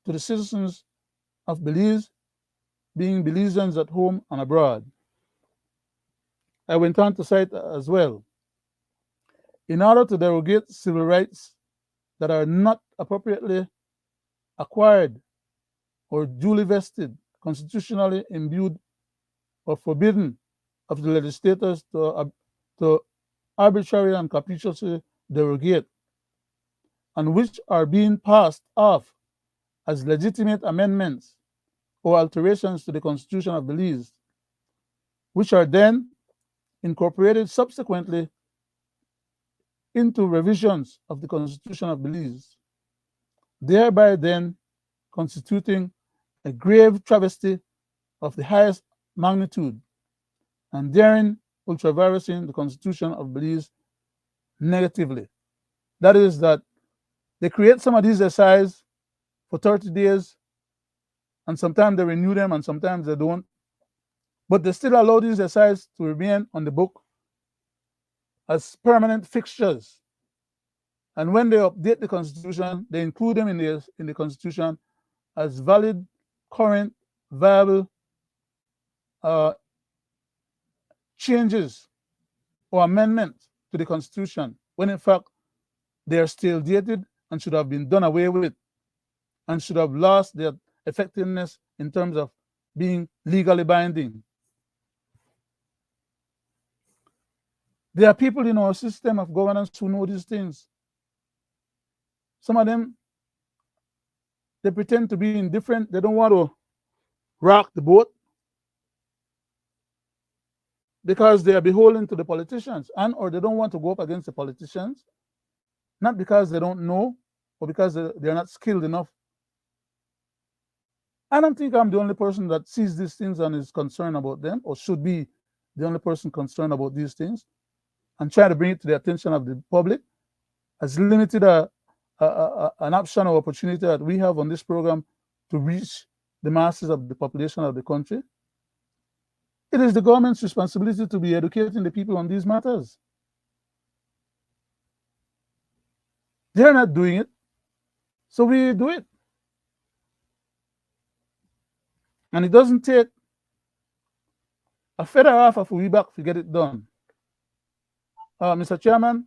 to the citizens of Belize, being Belizeans at home and abroad. I went on to cite as well, in order to derogate civil rights that are not appropriately acquired or duly vested, constitutionally imbued, or forbidden of the legislators to arbitrarily and capriciously derogate, and which are being passed off as legitimate amendments or alterations to the Constitution of Belize, which are then incorporated subsequently into revisions of the Constitution of Belize, thereby then constituting a grave travesty of the highest magnitude, and therein ultraviresing the Constitution of Belize negatively. That is, that they create some of these exercises for 30 days, and sometimes they renew them and sometimes they don't, but they still allow these exercises to remain on the book as permanent fixtures. And when they update the Constitution, they include them in the Constitution as valid, current, viable changes or amendments to the Constitution, when in fact they are still dated and should have been done away with and should have lost their effectiveness in terms of being legally binding. There are people in our system of governance who know these things. Some of them, they pretend to be indifferent. They don't want to rock the boat because they are beholden to the politicians, and or they don't want to go up against the politicians, not because they don't know or because they're not skilled enough. I don't think I'm the only person that sees these things and is concerned about them, or should be the only person concerned about these things, and try to bring it to the attention of the public. As limited an option or opportunity that we have on this program to reach the masses of the population of the country, it is the government's responsibility to be educating the people on these matters. They're not doing it, so we do it. And it doesn't take a feather off of a back to get it done. Mr. Chairman,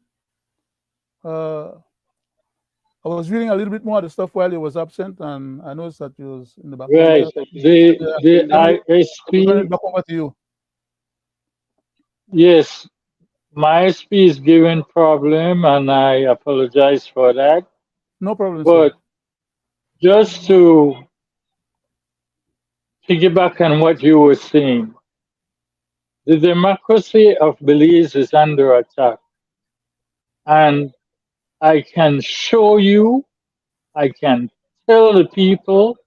I was reading a little bit more of the stuff while you was absent, and I noticed that you was in the background. Right. The ISP. Back over to you. Yes, my ISP is giving problem, and I apologize for that. No problem, But sir. just to piggyback on what you were saying, the democracy of Belize is under attack. And I can show you, I can tell the people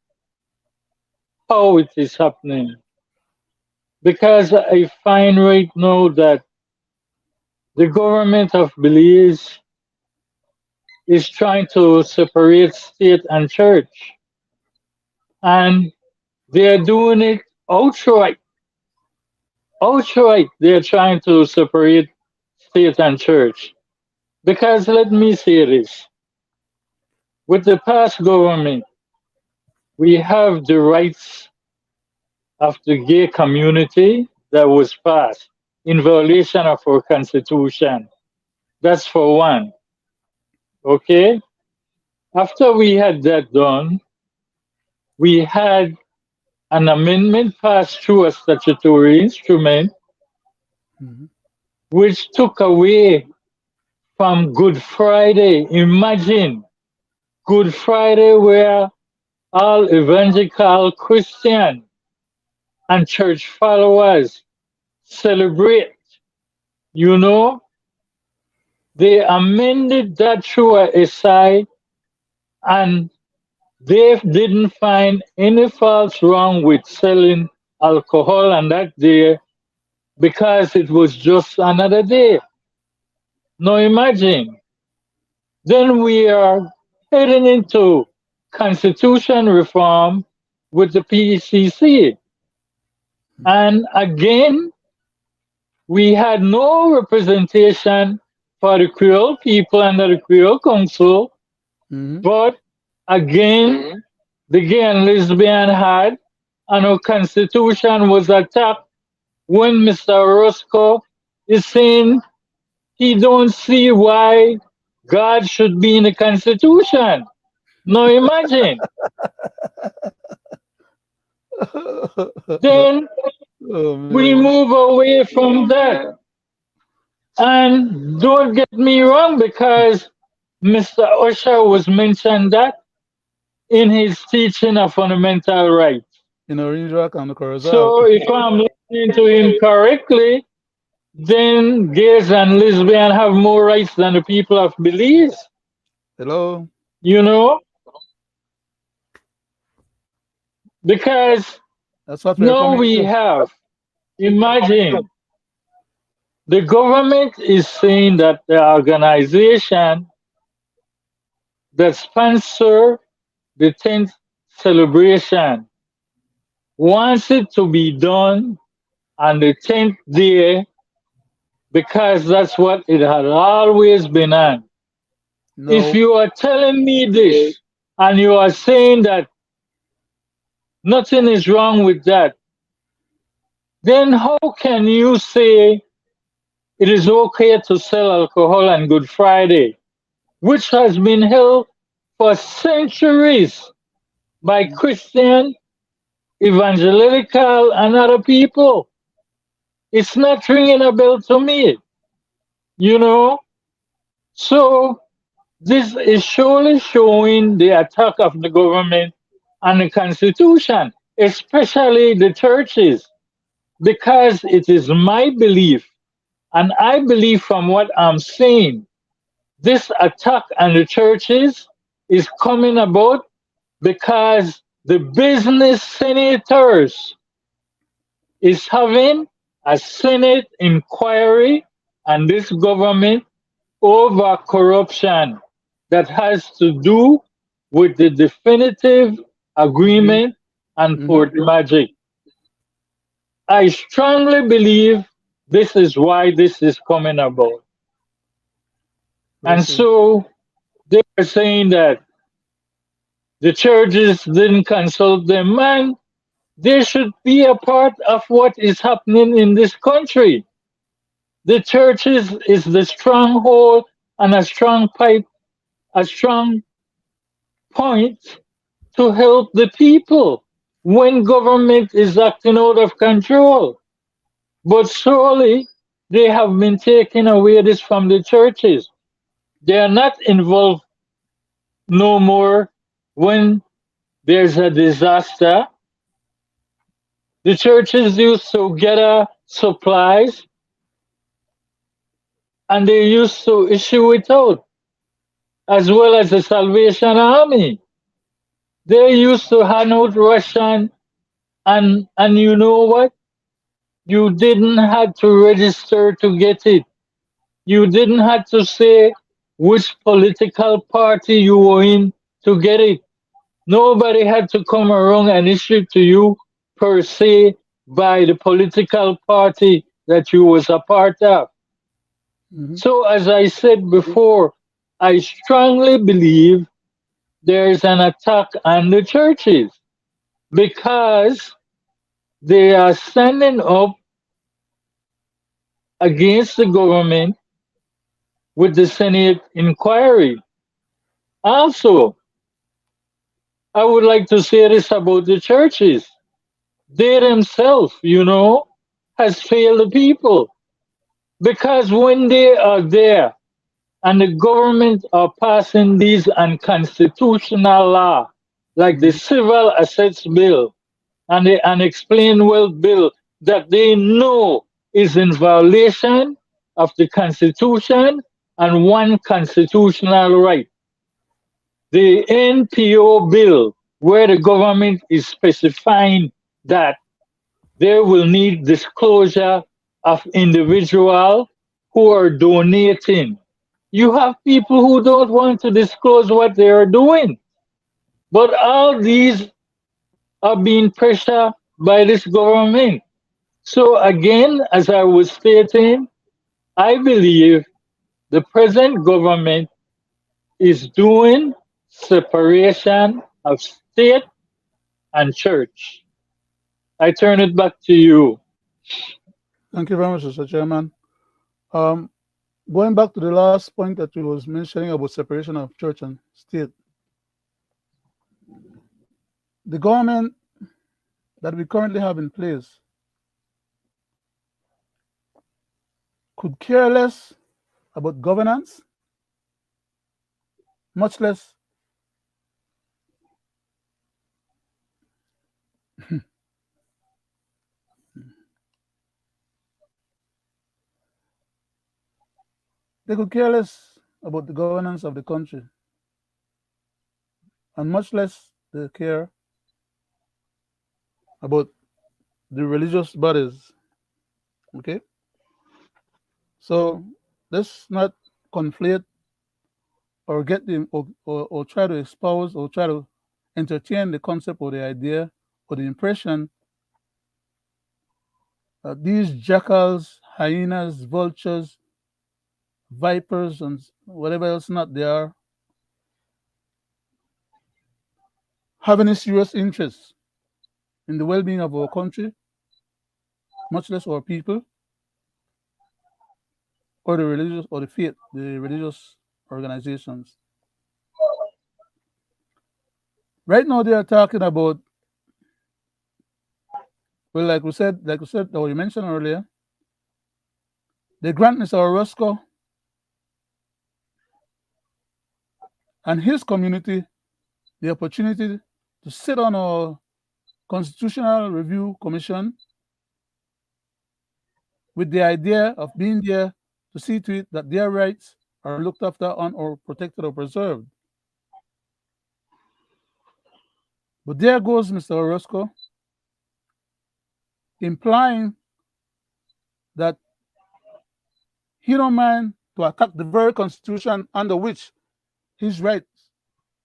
how it is happening. Because I find right now that the government of Belize is trying to separate state and church. And they're doing it outright. Outright, they're trying to separate state and church. Because let me say this, with the past government, we have the rights of the gay community that was passed in violation of our constitution. That's for one. Okay? After we had that done, we had an amendment passed through a statutory instrument which took away from Good Friday. Imagine Good Friday, where all evangelical Christian and church followers celebrate. You know, they amended that through a SI, and they didn't find any fault wrong with selling alcohol on that day because it was just another day. Now imagine, then we are heading into constitution reform with the PCC. And again, we had no representation for the Creole people under the Creole Council, but again, the gay and lesbian had, and our constitution was attacked when Mr. Roscoe is saying he don't see why God should be in the constitution. Now imagine. Then we move away from that. And don't get me wrong, because Mr. Usher was mentioned that in his teaching of fundamental rights. So if I'm listening to him correctly, then gays and lesbians have more rights than the people of Belize. Hello? You know? Because that's what now we have, imagine, the government is saying that the organization that sponsor the 10th celebration wants it to be done on the 10th day because that's what it had always been on. No. If you are telling me this and you are saying that nothing is wrong with that, then how can you say it is okay to sell alcohol on Good Friday, which has been held for centuries by Christian, evangelical, and other people. It's not ringing a bell to me, you know? So this is surely showing the attack of the government on the Constitution, especially the churches, because it is my belief, and I believe from what I'm saying, this attack on the churches is coming about because the business senators is having a Senate inquiry on this government over corruption that has to do with the definitive agreement and Mm-hmm. Port Magic. I strongly believe this is why this is coming about. And Okay. so they are saying that the churches didn't consult them, man. They should be a part of what is happening in this country. The churches is the stronghold and a strong point to help the people when government is acting out of control. But surely they have been taking away this from the churches. They are not involved no more when there's a disaster. The churches used to gather supplies and they used to issue it out, as well as the Salvation Army. They used to hand out ration, and you know what? You didn't have to register to get it. You didn't have to say which political party you were in to get it. Nobody had to come around and issue it to you per se by the political party that you was a part of. Mm-hmm. So as I said before, I strongly believe there is an attack on the churches because they are standing up against the government with the Senate inquiry. Also, I would like to say this about the churches. They themselves, has failed the people because when they are there and the government are passing these unconstitutional law, like the Mm-hmm. Civil Assets Bill and the Unexplained Wealth Bill, that they know is in violation of the Constitution and one constitutional right. The NPO bill, where the government is specifying that they will need disclosure of individuals who are donating. You have people who don't want to disclose what they are doing. But all these are being pressured by this government. So again, as I was stating, I believe the present government is doing separation of state and church. I turn it back to you. Thank you very much, Mr. Chairman. Um, Going back to the last point that you was mentioning about separation of church and state, the government that we currently have in place could care less about governance, much less they could care less about the governance of the country, and much less they care about the religious bodies. Okay, so let's not conflate or get them or try to espouse or try to entertain the concept or the idea or the impression that these jackals, hyenas, vultures, vipers, and whatever else not they are have any serious interest in the well-being of our country, much less our people, or the religious or the faith, the religious organizations. Right now, they are talking about, well, or you mentioned earlier, they grant Mr. Orozco and his community the opportunity to sit on a constitutional review commission with the idea of being there to see to it that their rights are looked after on or protected or preserved. But there goes Mr. Orozco, implying that he don't mind to attack the very constitution under which his rights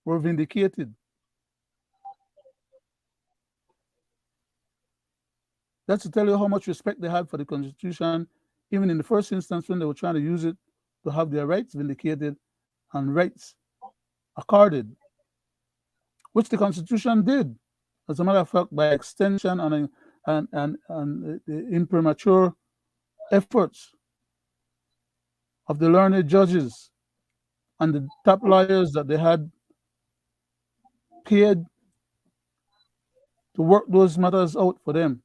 were vindicated. That's to tell you how much respect they had for the constitution, even in the first instance when they were trying to use it to have their rights vindicated and rights accorded, which the constitution did. As a matter of fact, by extension and the imprimatur efforts of the learned judges and the top lawyers that they had paid to work those matters out for them,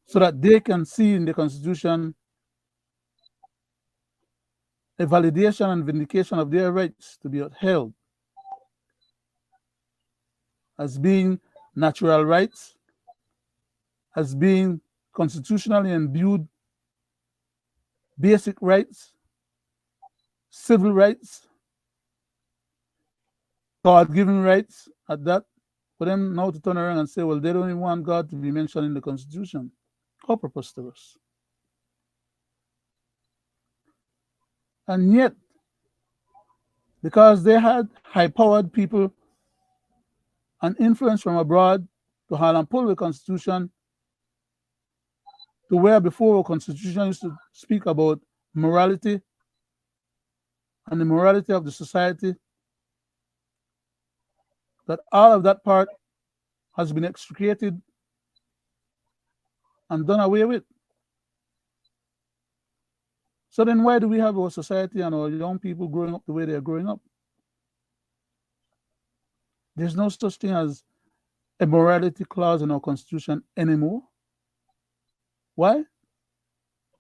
so that they can see in the Constitution a validation and vindication of their rights to be upheld as being natural rights, as being constitutionally imbued basic rights, civil rights, God-given rights at that, for them now to turn around and say, well, they don't even want God to be mentioned in the Constitution. How preposterous. And yet, because they had high-powered people and influence from abroad to haul and pull the Constitution to where before the Constitution used to speak about morality and the morality of the society, that all of that part has been extricated and done away with. So then why do we have our society and our young people growing up the way they're growing up? There's no such thing as a morality clause in our Constitution anymore. Why?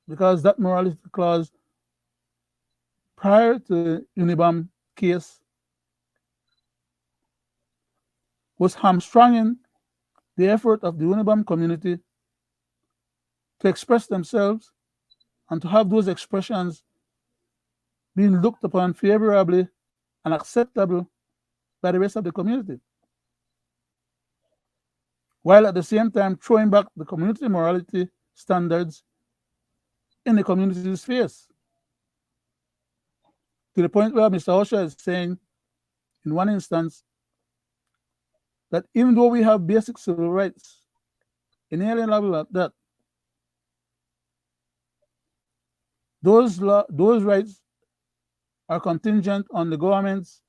Because that morality clause prior to Unibam case was hamstringing the effort of the Unibam community to express themselves and to have those expressions being looked upon favorably and acceptable by the rest of the community, while at the same time throwing back the community morality standards in the community's face, to the point where Mr. Osher is saying in one instance that even though we have basic civil rights, inalienable at that, those rights are contingent on the governments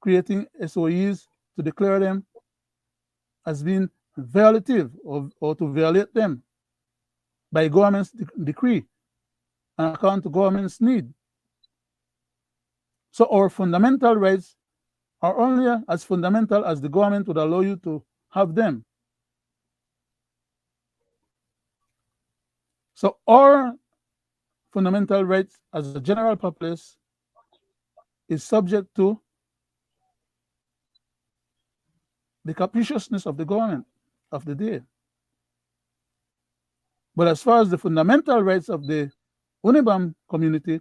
creating SOEs to declare them as being violative or to violate them by government's decree and according to government's need. So our fundamental rights are only as fundamental as the government would allow you to have them. So our fundamental rights as a general populace is subject to the capriciousness of the government of the day. But as far as the fundamental rights of the Unibam community,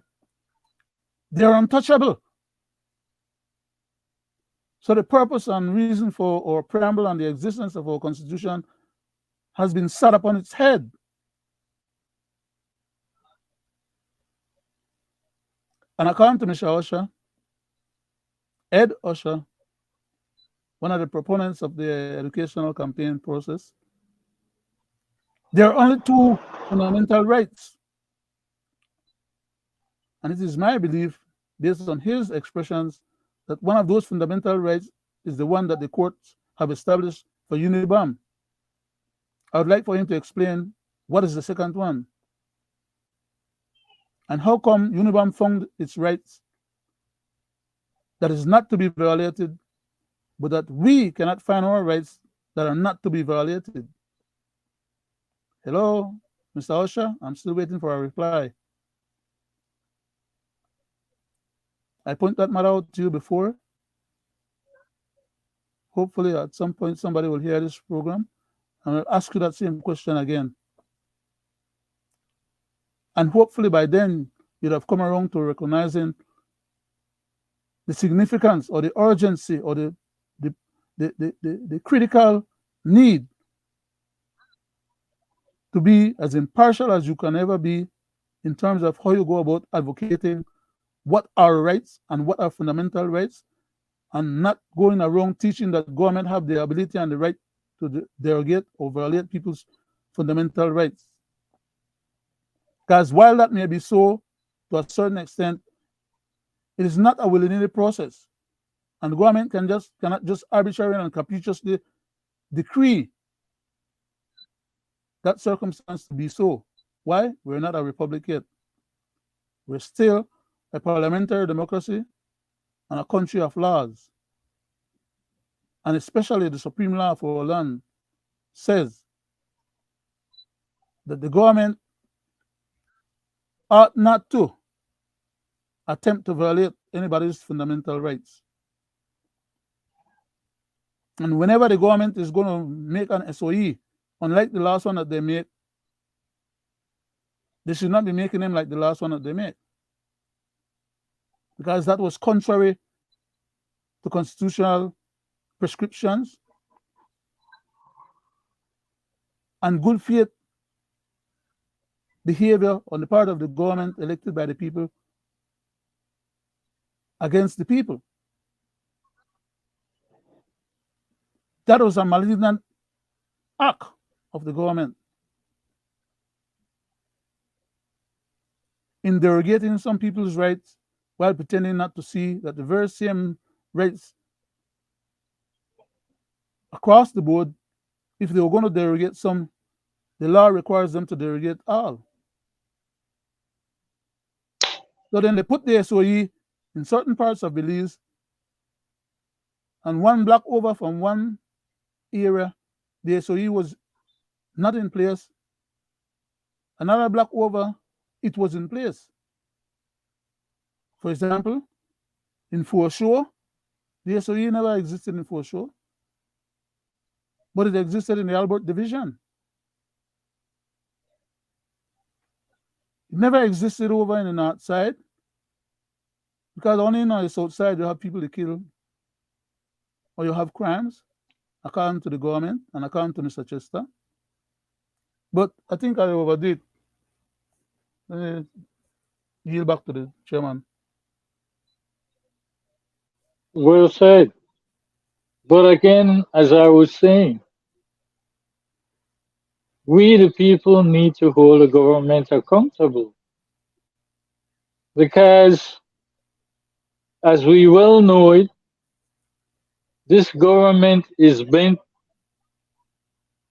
they are untouchable. So the purpose and reason for our preamble and the existence of our Constitution has been set upon its head. And according to Mr. Osher, Ed Osher, one of the proponents of the educational campaign process, there are only two fundamental rights. And it is my belief, based on his expressions, that one of those fundamental rights is the one that the courts have established for Unibam. I would like for him to explain what is the second one, and how come Unibam found its rights that is not to be violated but that we cannot find our rights that are not to be violated. Hello, Mr. Usher, I'm still waiting for a reply. I point that matter out to you before. Hopefully, at some point, somebody will hear this program and will ask you that same question again. And hopefully, by then, you'd have come around to recognizing the significance or the urgency or the critical need to be as impartial as you can ever be in terms of how you go about advocating what are rights and what are fundamental rights, and not going around teaching that government have the ability and the right to derogate or violate people's fundamental rights. Because while that may be so to a certain extent, it is not a willy-nilly process. And the government cannot just arbitrarily and capriciously decree that circumstance to be so. Why? We're not a republic yet. We're still a parliamentary democracy and a country of laws. And especially the supreme law of our land says that the government ought not to attempt to violate anybody's fundamental rights. And whenever the government is going to make an SOE, unlike the last one that they made, they should not be making them like the last one that they made, because that was contrary to constitutional prescriptions and good faith behavior on the part of the government elected by the people against the people. That was a malignant act of the government in derogating some people's rights while pretending not to see that the very same rights across the board, if they were going to derogate some, the law requires them to derogate all. So then they put the SOE in certain parts of Belize, and one block over from one area, the SOE was not in place. Another block over, it was in place. For example, in Foreshore, the SOE never existed in Foreshore, but it existed in the Albert Division. It never existed over in the north side, because only on the south side you have people to kill, or you have crimes, according to the government and according to Mr. Chester. But I think I overdid. Yield back to the chairman. Well said. But again, as I was saying, we the people need to hold the government accountable. Because, as we well know it, this government is bent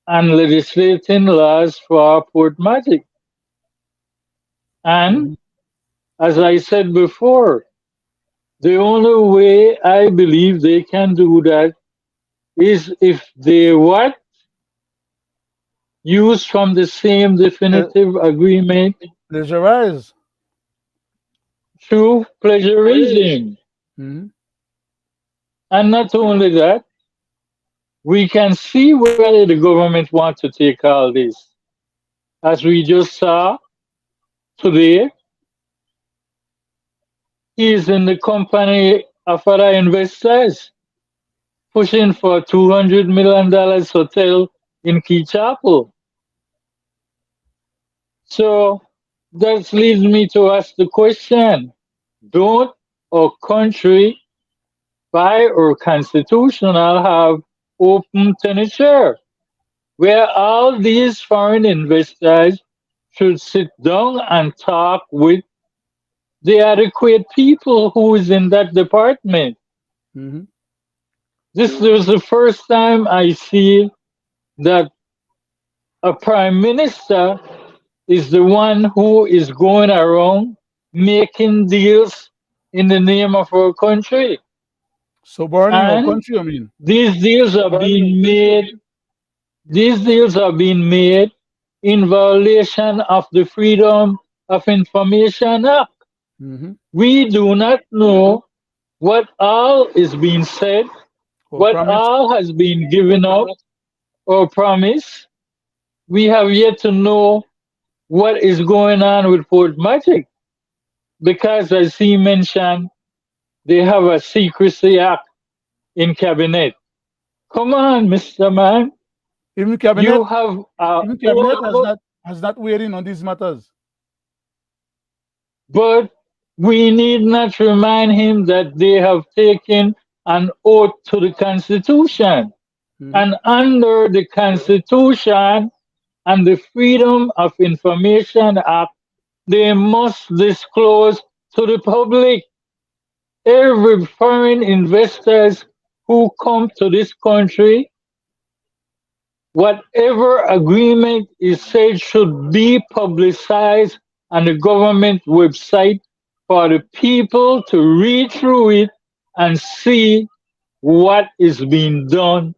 on legislating laws for our Port Magic. And, as I said before, the only way I believe they can do that is if they what? Use from the same definitive agreement Plagiarize. through plagiarism. Mhm. And not only that, we can see where the government wants to take all this. As we just saw today, he is in the company of other investors pushing for $200 million hotel in Key Chapel. So that leads me to ask the question, don't our country, by our constitution, have open tenure, where all these foreign investors should sit down and talk with the adequate people who is in that department. Mhm. This was the first time I see that a prime minister is the one who is going around making deals in the name of our country. So burning our And country, I mean. these deals are being made, these deals are being made in violation of the Freedom of Information Act. Mm-hmm. We do not know what all is being said, Or what promise. all has been given out or promised. We have yet to know what is going on with Port Magic because, as he mentioned, they have a secrecy act in cabinet. Come on, Mr. Man. Even cabinet, You have a even cabinet whole, has not weighed in on these matters. but we need not remind him that they have taken an oath to the Constitution. Mm-hmm. And under the Constitution and the Freedom of Information Act, they must disclose to the public every foreign investors who come to this country. Whatever agreement is said should be publicized on the government website for the people to read through it and see what is being done.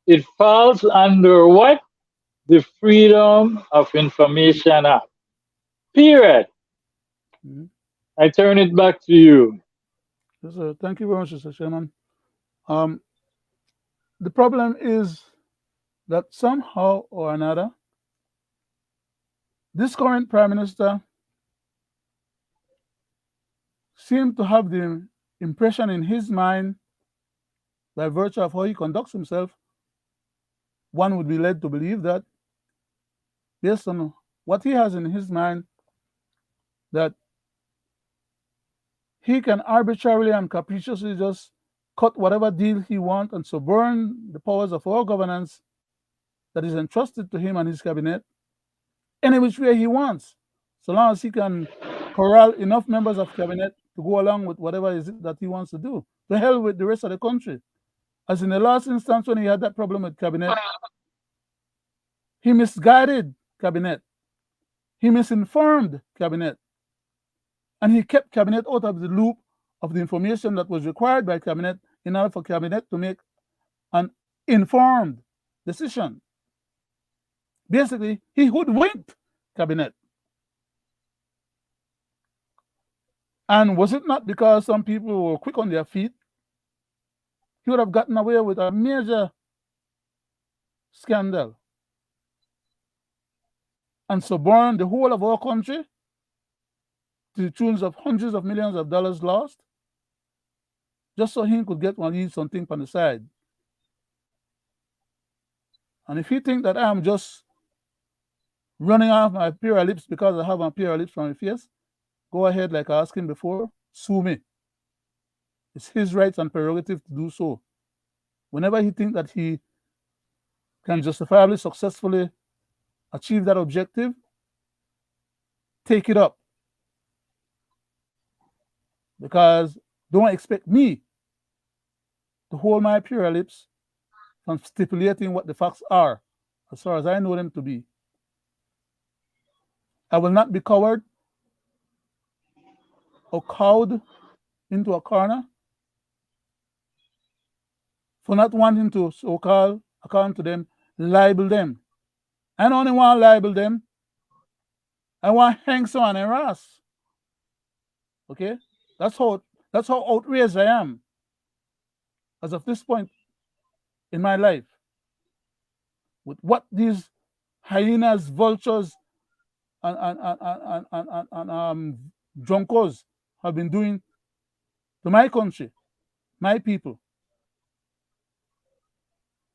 It falls under what? The Freedom of Information Act. Period. Mm-hmm. I turn it back to you. Yes, sir. Thank you very much, Mr. Chairman. Um, the problem is that somehow or another, this current prime minister seemed to have the impression in his mind, by virtue of how he conducts himself, one would be led to believe that, based on what he has in his mind, that he can arbitrarily and capriciously just cut whatever deal he wants and suborn the powers of our governance that is entrusted to him and his cabinet any which way he wants, so long as he can corral enough members of cabinet to go along with whatever is it that he wants to do. To hell with the rest of the country. As in the last instance when he had that problem with cabinet, he misguided cabinet, he misinformed cabinet, and he kept cabinet out of the loop of the information that was required by cabinet in order for cabinet to make an informed decision. Basically, he hoodwinked cabinet. And was it not because some people were quick on their feet, he would have gotten away with a major scandal and suborned the whole of our country to the tunes of hundreds of millions of dollars lost, just so he could get one something on the side. And if he think that I am just running off my pair of lips because I have a pair of lips from my face, go ahead, like I asked him before, sue me. It's his rights and prerogative to do so. Whenever he thinks that he can justifiably, successfully achieve that objective, take it up. Because don't expect me to hold my pure lips from stipulating what the facts are, as far as I know them to be. I will not be cowed or cowed into a corner for not wanting to, so-called, according to them, libel them. I don't only want to libel them, I want to hang someone and Ross. Okay? That's how outraged I am as of this point in my life with what these hyenas, vultures, and drunkos have been doing to my country, my people,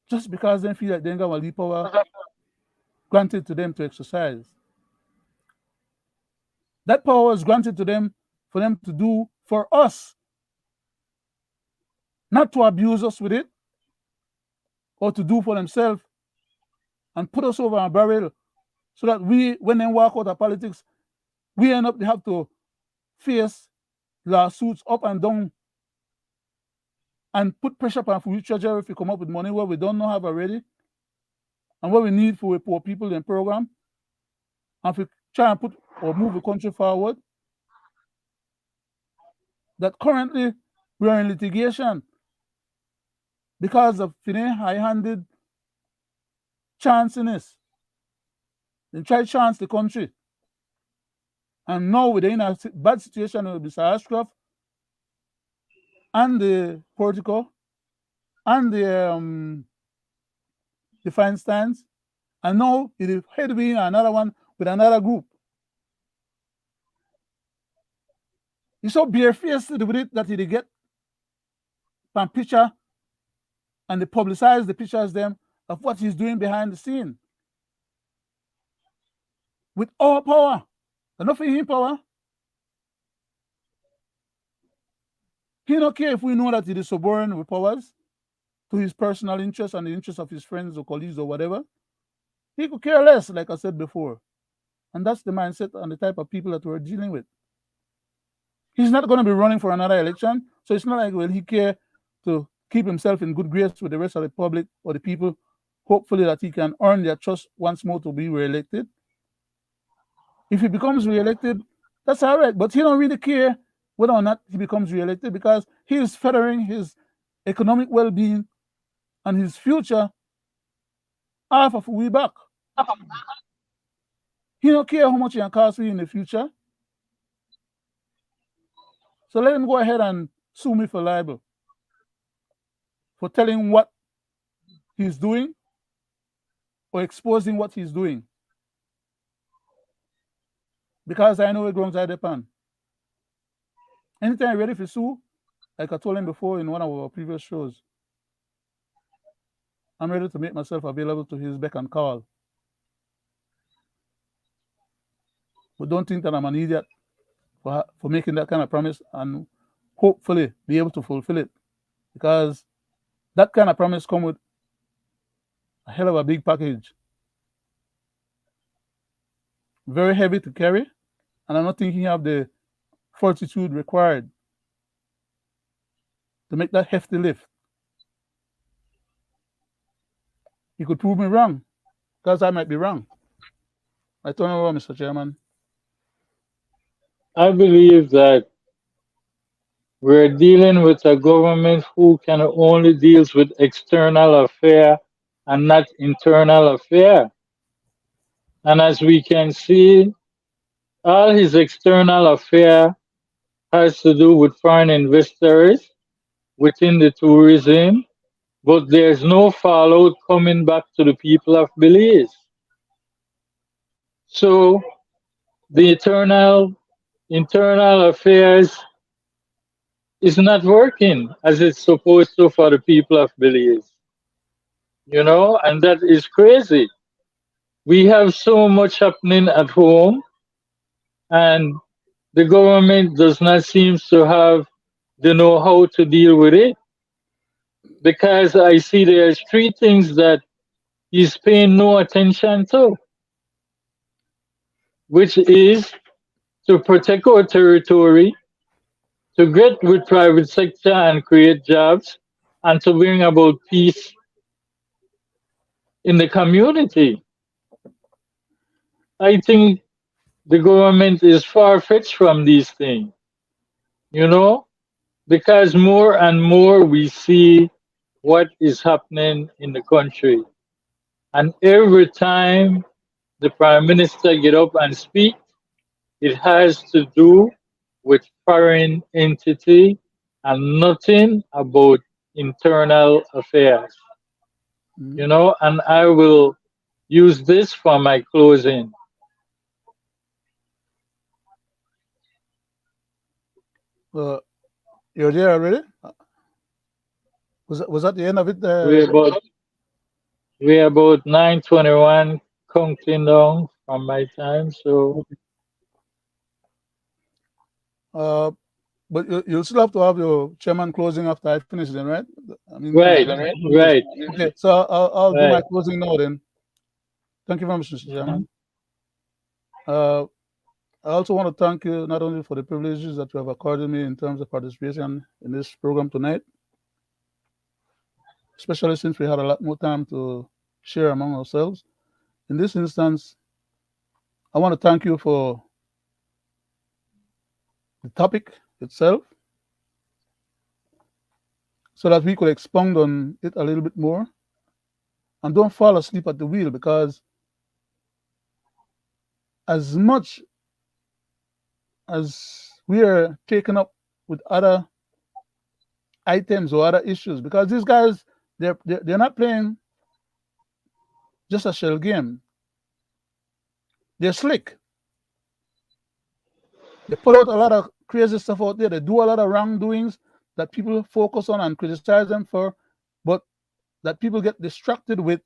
just because they feel like they got a power granted to them to exercise. That power was granted to them for them to do for us, not to abuse us with it or to do for themselves and put us over a barrel so that we, when they walk out of politics, we end up they have to face lawsuits up and down and put pressure upon the treasury if we come up with money where we don't know have already and what we need for a poor people in program. And if we try and put or move the country forward, that currently we are in litigation because of high-handed chanciness. They try to chance the country. And now we're in a bad situation with Mr. Ashcroft and the Portico and the Feinsteins. And now it is heading another one with another group. He's so barefaced with it that he get a picture and they publicize the pictures them of what he's doing behind the scene. With all power. Enough for him power. He don't care if we know that he is suborn with powers to his personal interests and the interests of his friends or colleagues or whatever. He could care less, like I said before. And that's the mindset and the type of people that we're dealing with. He's not going to be running for another election, so it's not like will he care to keep himself in good grace with the rest of the public or the people, hopefully that he can earn their trust once more to be re-elected. If he becomes re-elected, that's all right, but he don't really care whether or not he becomes re-elected because he is feathering his economic well-being and his future half of we back. He don't care how much it can cost me in the future. So let him go ahead and sue me for libel, for telling what he's doing or exposing what he's doing. Because I know it grows out upon. Anytime I'm ready for sue, like I told him before in one of our previous shows, I'm ready to make myself available to his beck and call. But don't think that I'm an idiot for making that kind of promise and hopefully be able to fulfill it. Because that kind of promise comes with a hell of a big package. Very heavy to carry, and I'm not thinking of the fortitude required to make that hefty lift. He could prove me wrong, because I might be wrong. I turn over, Mr. Chairman. I believe that we're dealing with a government who can only deals with external affair and not internal affair. And as we can see, all his external affair has to do with foreign investors within the tourism, but there's no fallout coming back to the people of Belize. So the internal affairs is not working as it's supposed to for the people of Belize. You know, and that is crazy. We have so much happening at home, and the government does not seem to have the know-how to deal with it. Because I see there's three things that he's paying no attention to, which is to protect our territory, to get with private sector and create jobs, and to bring about peace in the community. I think the government is far fetched from these things, you know, because more and more we see what is happening in the country. And every time the prime minister get up and speak, it has to do with foreign entity and nothing about internal affairs. You know, and I will use this for my closing. You're there already? Was that the end of it? We're about 9:21 counting down from my time. So but you'll still have to have your chairman closing after I finish then, right? I mean, right. Okay, so I'll do my Right. closing now then. Thank you very much, Mr. Chairman. I also want to thank you not only for the privileges that you have accorded me in terms of participation in this program tonight, especially since we had a lot more time to share among ourselves. In this instance, I want to thank you for the topic itself, so that we could expound on it a little bit more. And don't fall asleep at the wheel, because as much as we are taken up with other items or other issues, because these guys, they're not playing just a shell game. They're slick. They put out a lot of crazy stuff out there. They do a lot of wrongdoings that people focus on and criticize them for, but that people get distracted with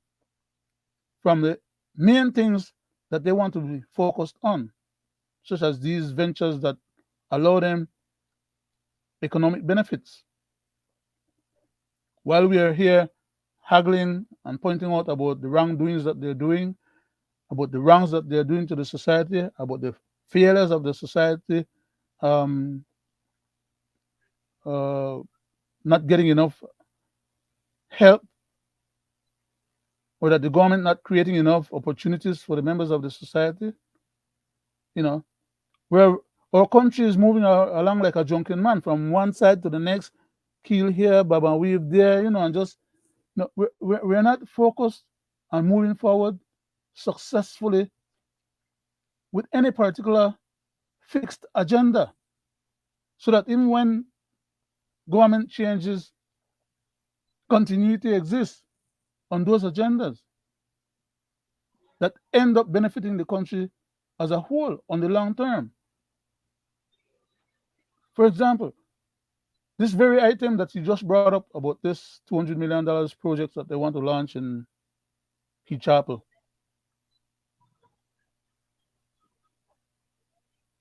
from the main things that they want to be focused on, such as these ventures that allow them economic benefits. While we are here haggling and pointing out about the wrongdoings that they're doing, about the wrongs that they're doing to the society, about the failures of the society, um, uh, not getting enough help, or that the government not creating enough opportunities for the members of the society, you know, where our country is moving along like a drunken man from one side to the next, kill here, baba weave there, and just, we're not focused on moving forward successfully with any particular fixed agenda, so that even when government changes, continuity exists on those agendas that end up benefiting the country as a whole on the long term. For example, this very item that you just brought up about this $200 million project that they want to launch in Key Chapel.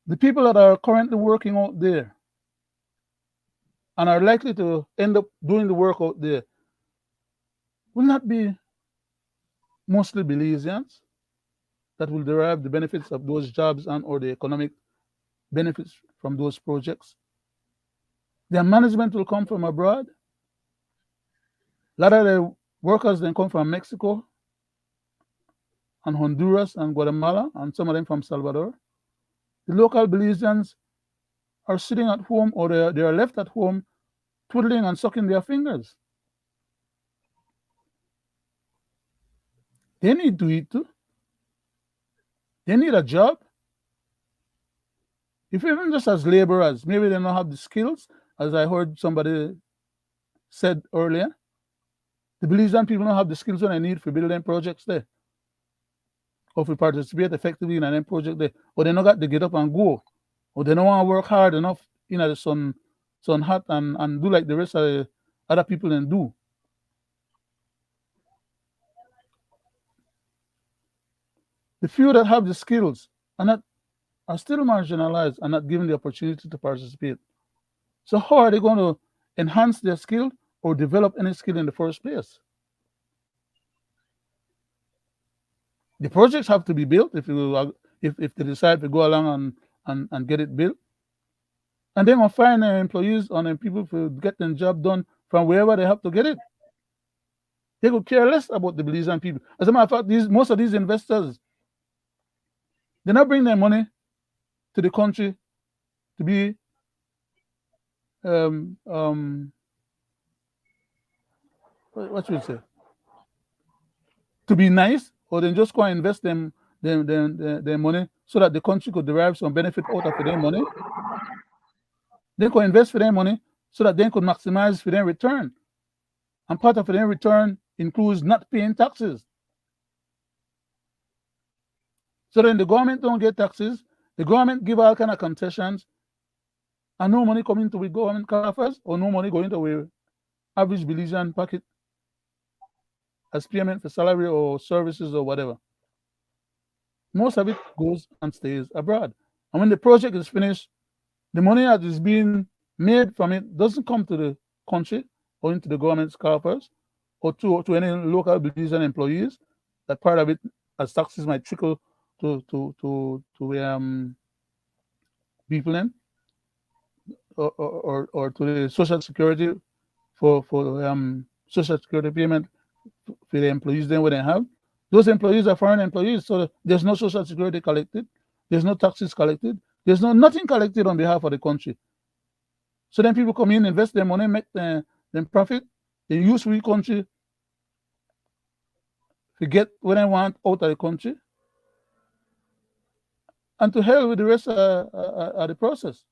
The people that are currently working out there and are likely to end up doing the work out there will not be mostly Belizeans that will derive the benefits of those jobs and or the economic benefits from those projects. Their management will come from abroad. A lot of the workers then come from Mexico and Honduras and Guatemala, and some of them from Salvador. The local Belizeans are sitting at home, or they are left at home twiddling and sucking their fingers. They need to eat too. They need a job. If even just as laborers, maybe they don't have the skills, as I heard somebody said earlier. The Belizean people don't have the skills that they need for building projects there, or to participate effectively in an project there, or they don't got to get up and go, or they don't want to work hard enough in the sun hot and do like the rest of the other people then do. The few that have the skills are still marginalized and not given the opportunity to participate. So how are they going to enhance their skill or develop any skill in the first place? The projects have to be built if they decide to go along and get it built. And then we'll find employees and people to get the job done from wherever they have to get it. They could care less about the Belizean people. As a matter of fact, most of these investors, they're not bringing their money to the country to be what should I say? To be nice, or then just go and invest their money so that the country could derive some benefit out of their money. They could invest for their money so that they could maximize for their return. And part of their return includes not paying taxes. So then the government don't get taxes, the government give all kind of concessions, and no money coming to the government coffers, or no money going to the average Belizean pocket as payment for salary or services or whatever. Most of it goes and stays abroad. And when the project is finished, the money that is being made from it doesn't come to the country or into the government's coffers or to any local Belizean employees. That part of it, as taxes, might trickle to people in, or to the social security for social security payment for the employees then when they have. Those employees are foreign employees, so there's no social security collected, there's no taxes collected, there's nothing collected on behalf of the country. So then people come in, invest their money, make then profit, they use we country to get what I want out of the country, and to hell with the rest of the process.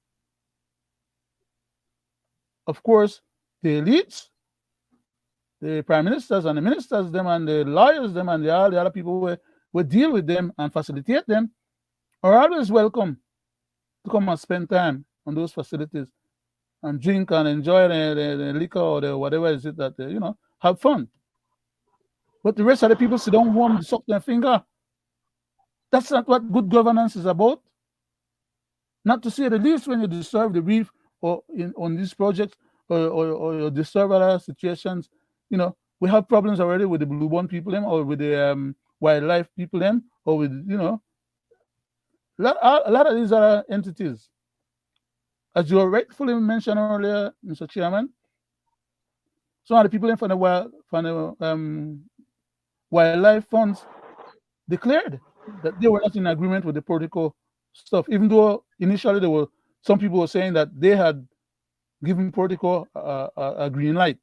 Of course, the elites, the prime ministers and the ministers, them and the lawyers, them and all the other people who deal with them and facilitate them are always welcome to come and spend time on those facilities and drink and enjoy the liquor or the whatever is it that have fun. But the rest of the people sit down home, suck their finger. That's not what good governance is about. Not to say the least when you disturb the reef or on these projects or you disturb other situations. We have problems already with the blue-born people them or with the wildlife people them or with a lot of these other entities. As you rightfully mentioned earlier, Mr. Chairman, some of the people from the wildlife funds declared that they were not in agreement with the protocol stuff, even though initially some people were saying that they had given protocol a green light.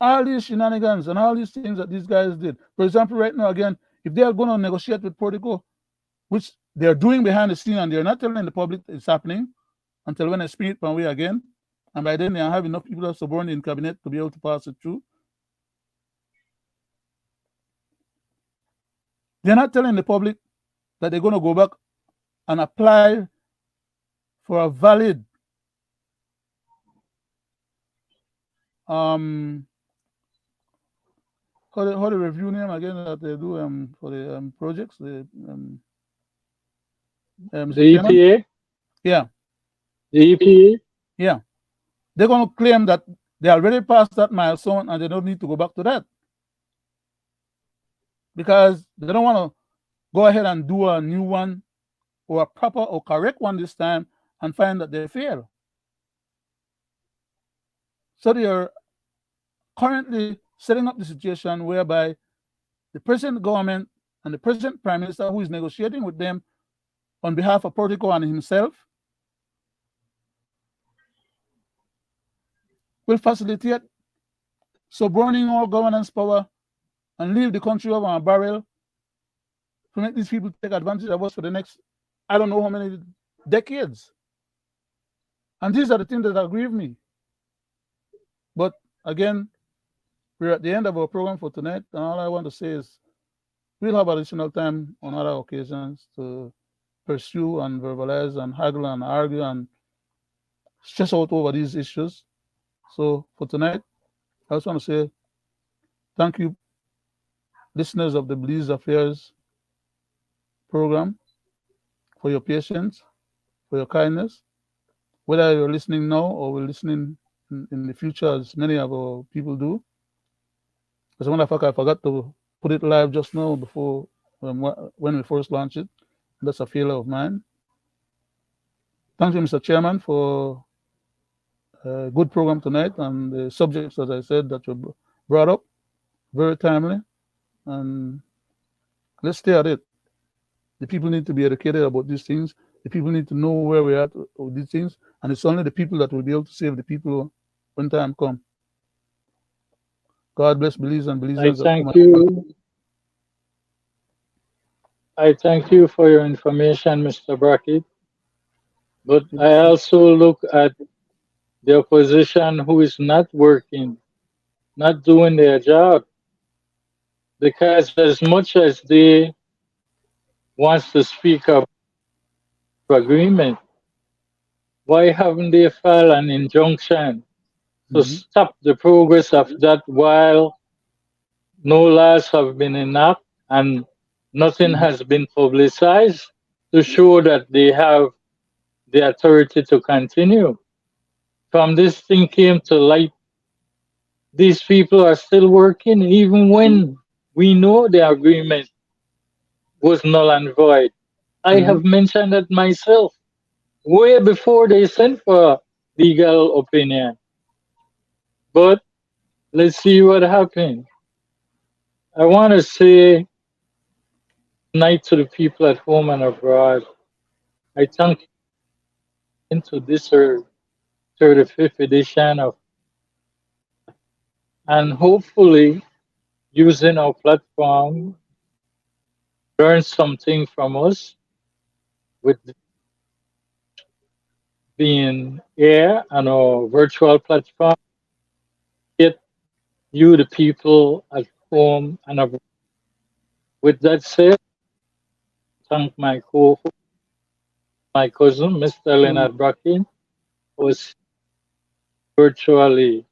All these shenanigans and all these things that these guys did. For example, right now, again, if they are going to negotiate with protocol, which they're doing behind the scene and they're not telling the public it's happening until when I spin it my way again, and by then they have enough people that are suborn in cabinet to be able to pass it through. They're not telling the public that they're going to go back and apply for a valid how the review name again that they do for the projects, the EPA? Yeah. The EPA? Yeah. They're going to claim that they already passed that milestone and they don't need to go back to that. Because they don't want to go ahead and do a new one or a proper or correct one this time and find that they fail. So they are currently setting up the situation whereby the present government and the present prime minister who is negotiating with them on behalf of protocol and himself will facilitate suborning all governance power and leave the country over a barrel to make these people take advantage of us for the next, I don't know how many decades. And these are the things that grieve me. But again, we're at the end of our program for tonight, and all I want to say is we'll have additional time on other occasions to pursue and verbalize and haggle and argue and stress out over these issues. So for tonight, I just want to say thank you, listeners of the Belize Affairs program, for your patience, for your kindness. Whether you're listening now or we're listening in the future, as many of our people do. As a matter of fact, I forgot to put it live just now before when we first launched it. That's a failure of mine. Thank you, Mr. Chairman, for a good program tonight, and the subjects, as I said, that you brought up, very timely, and let's stay at it. The people need to be educated about these things. The people need to know where we're at with these things, and it's only the people that will be able to save the people when time comes. God bless Belize and Belizeans. I thank you. I thank you for your information, Mr. Brackett. But I also look at the opposition who is not working, not doing their job. Because as much as they want to speak up agreement, why haven't they filed an injunction to stop the progress of that while no laws have been enacted and nothing has been publicized to show that they have the authority to continue? From this thing came to light, these people are still working even when we know the agreement was null and void. I have mentioned that myself way before they sent for legal opinion. But let's see what happened. I want to say night to the people at home and abroad. I thank you to this earth 35th edition of, and hopefully using our platform, learn something from us with being here on our virtual platform. Get you, the people at home, and abroad. With that said, thank my co-host, my cousin, Mr. Mm. Leonard Brackett, who was virtually.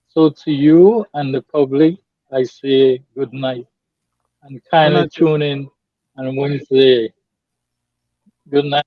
So to you and the public, I say good night and Good kindly night. tune in on Wednesday. Good night.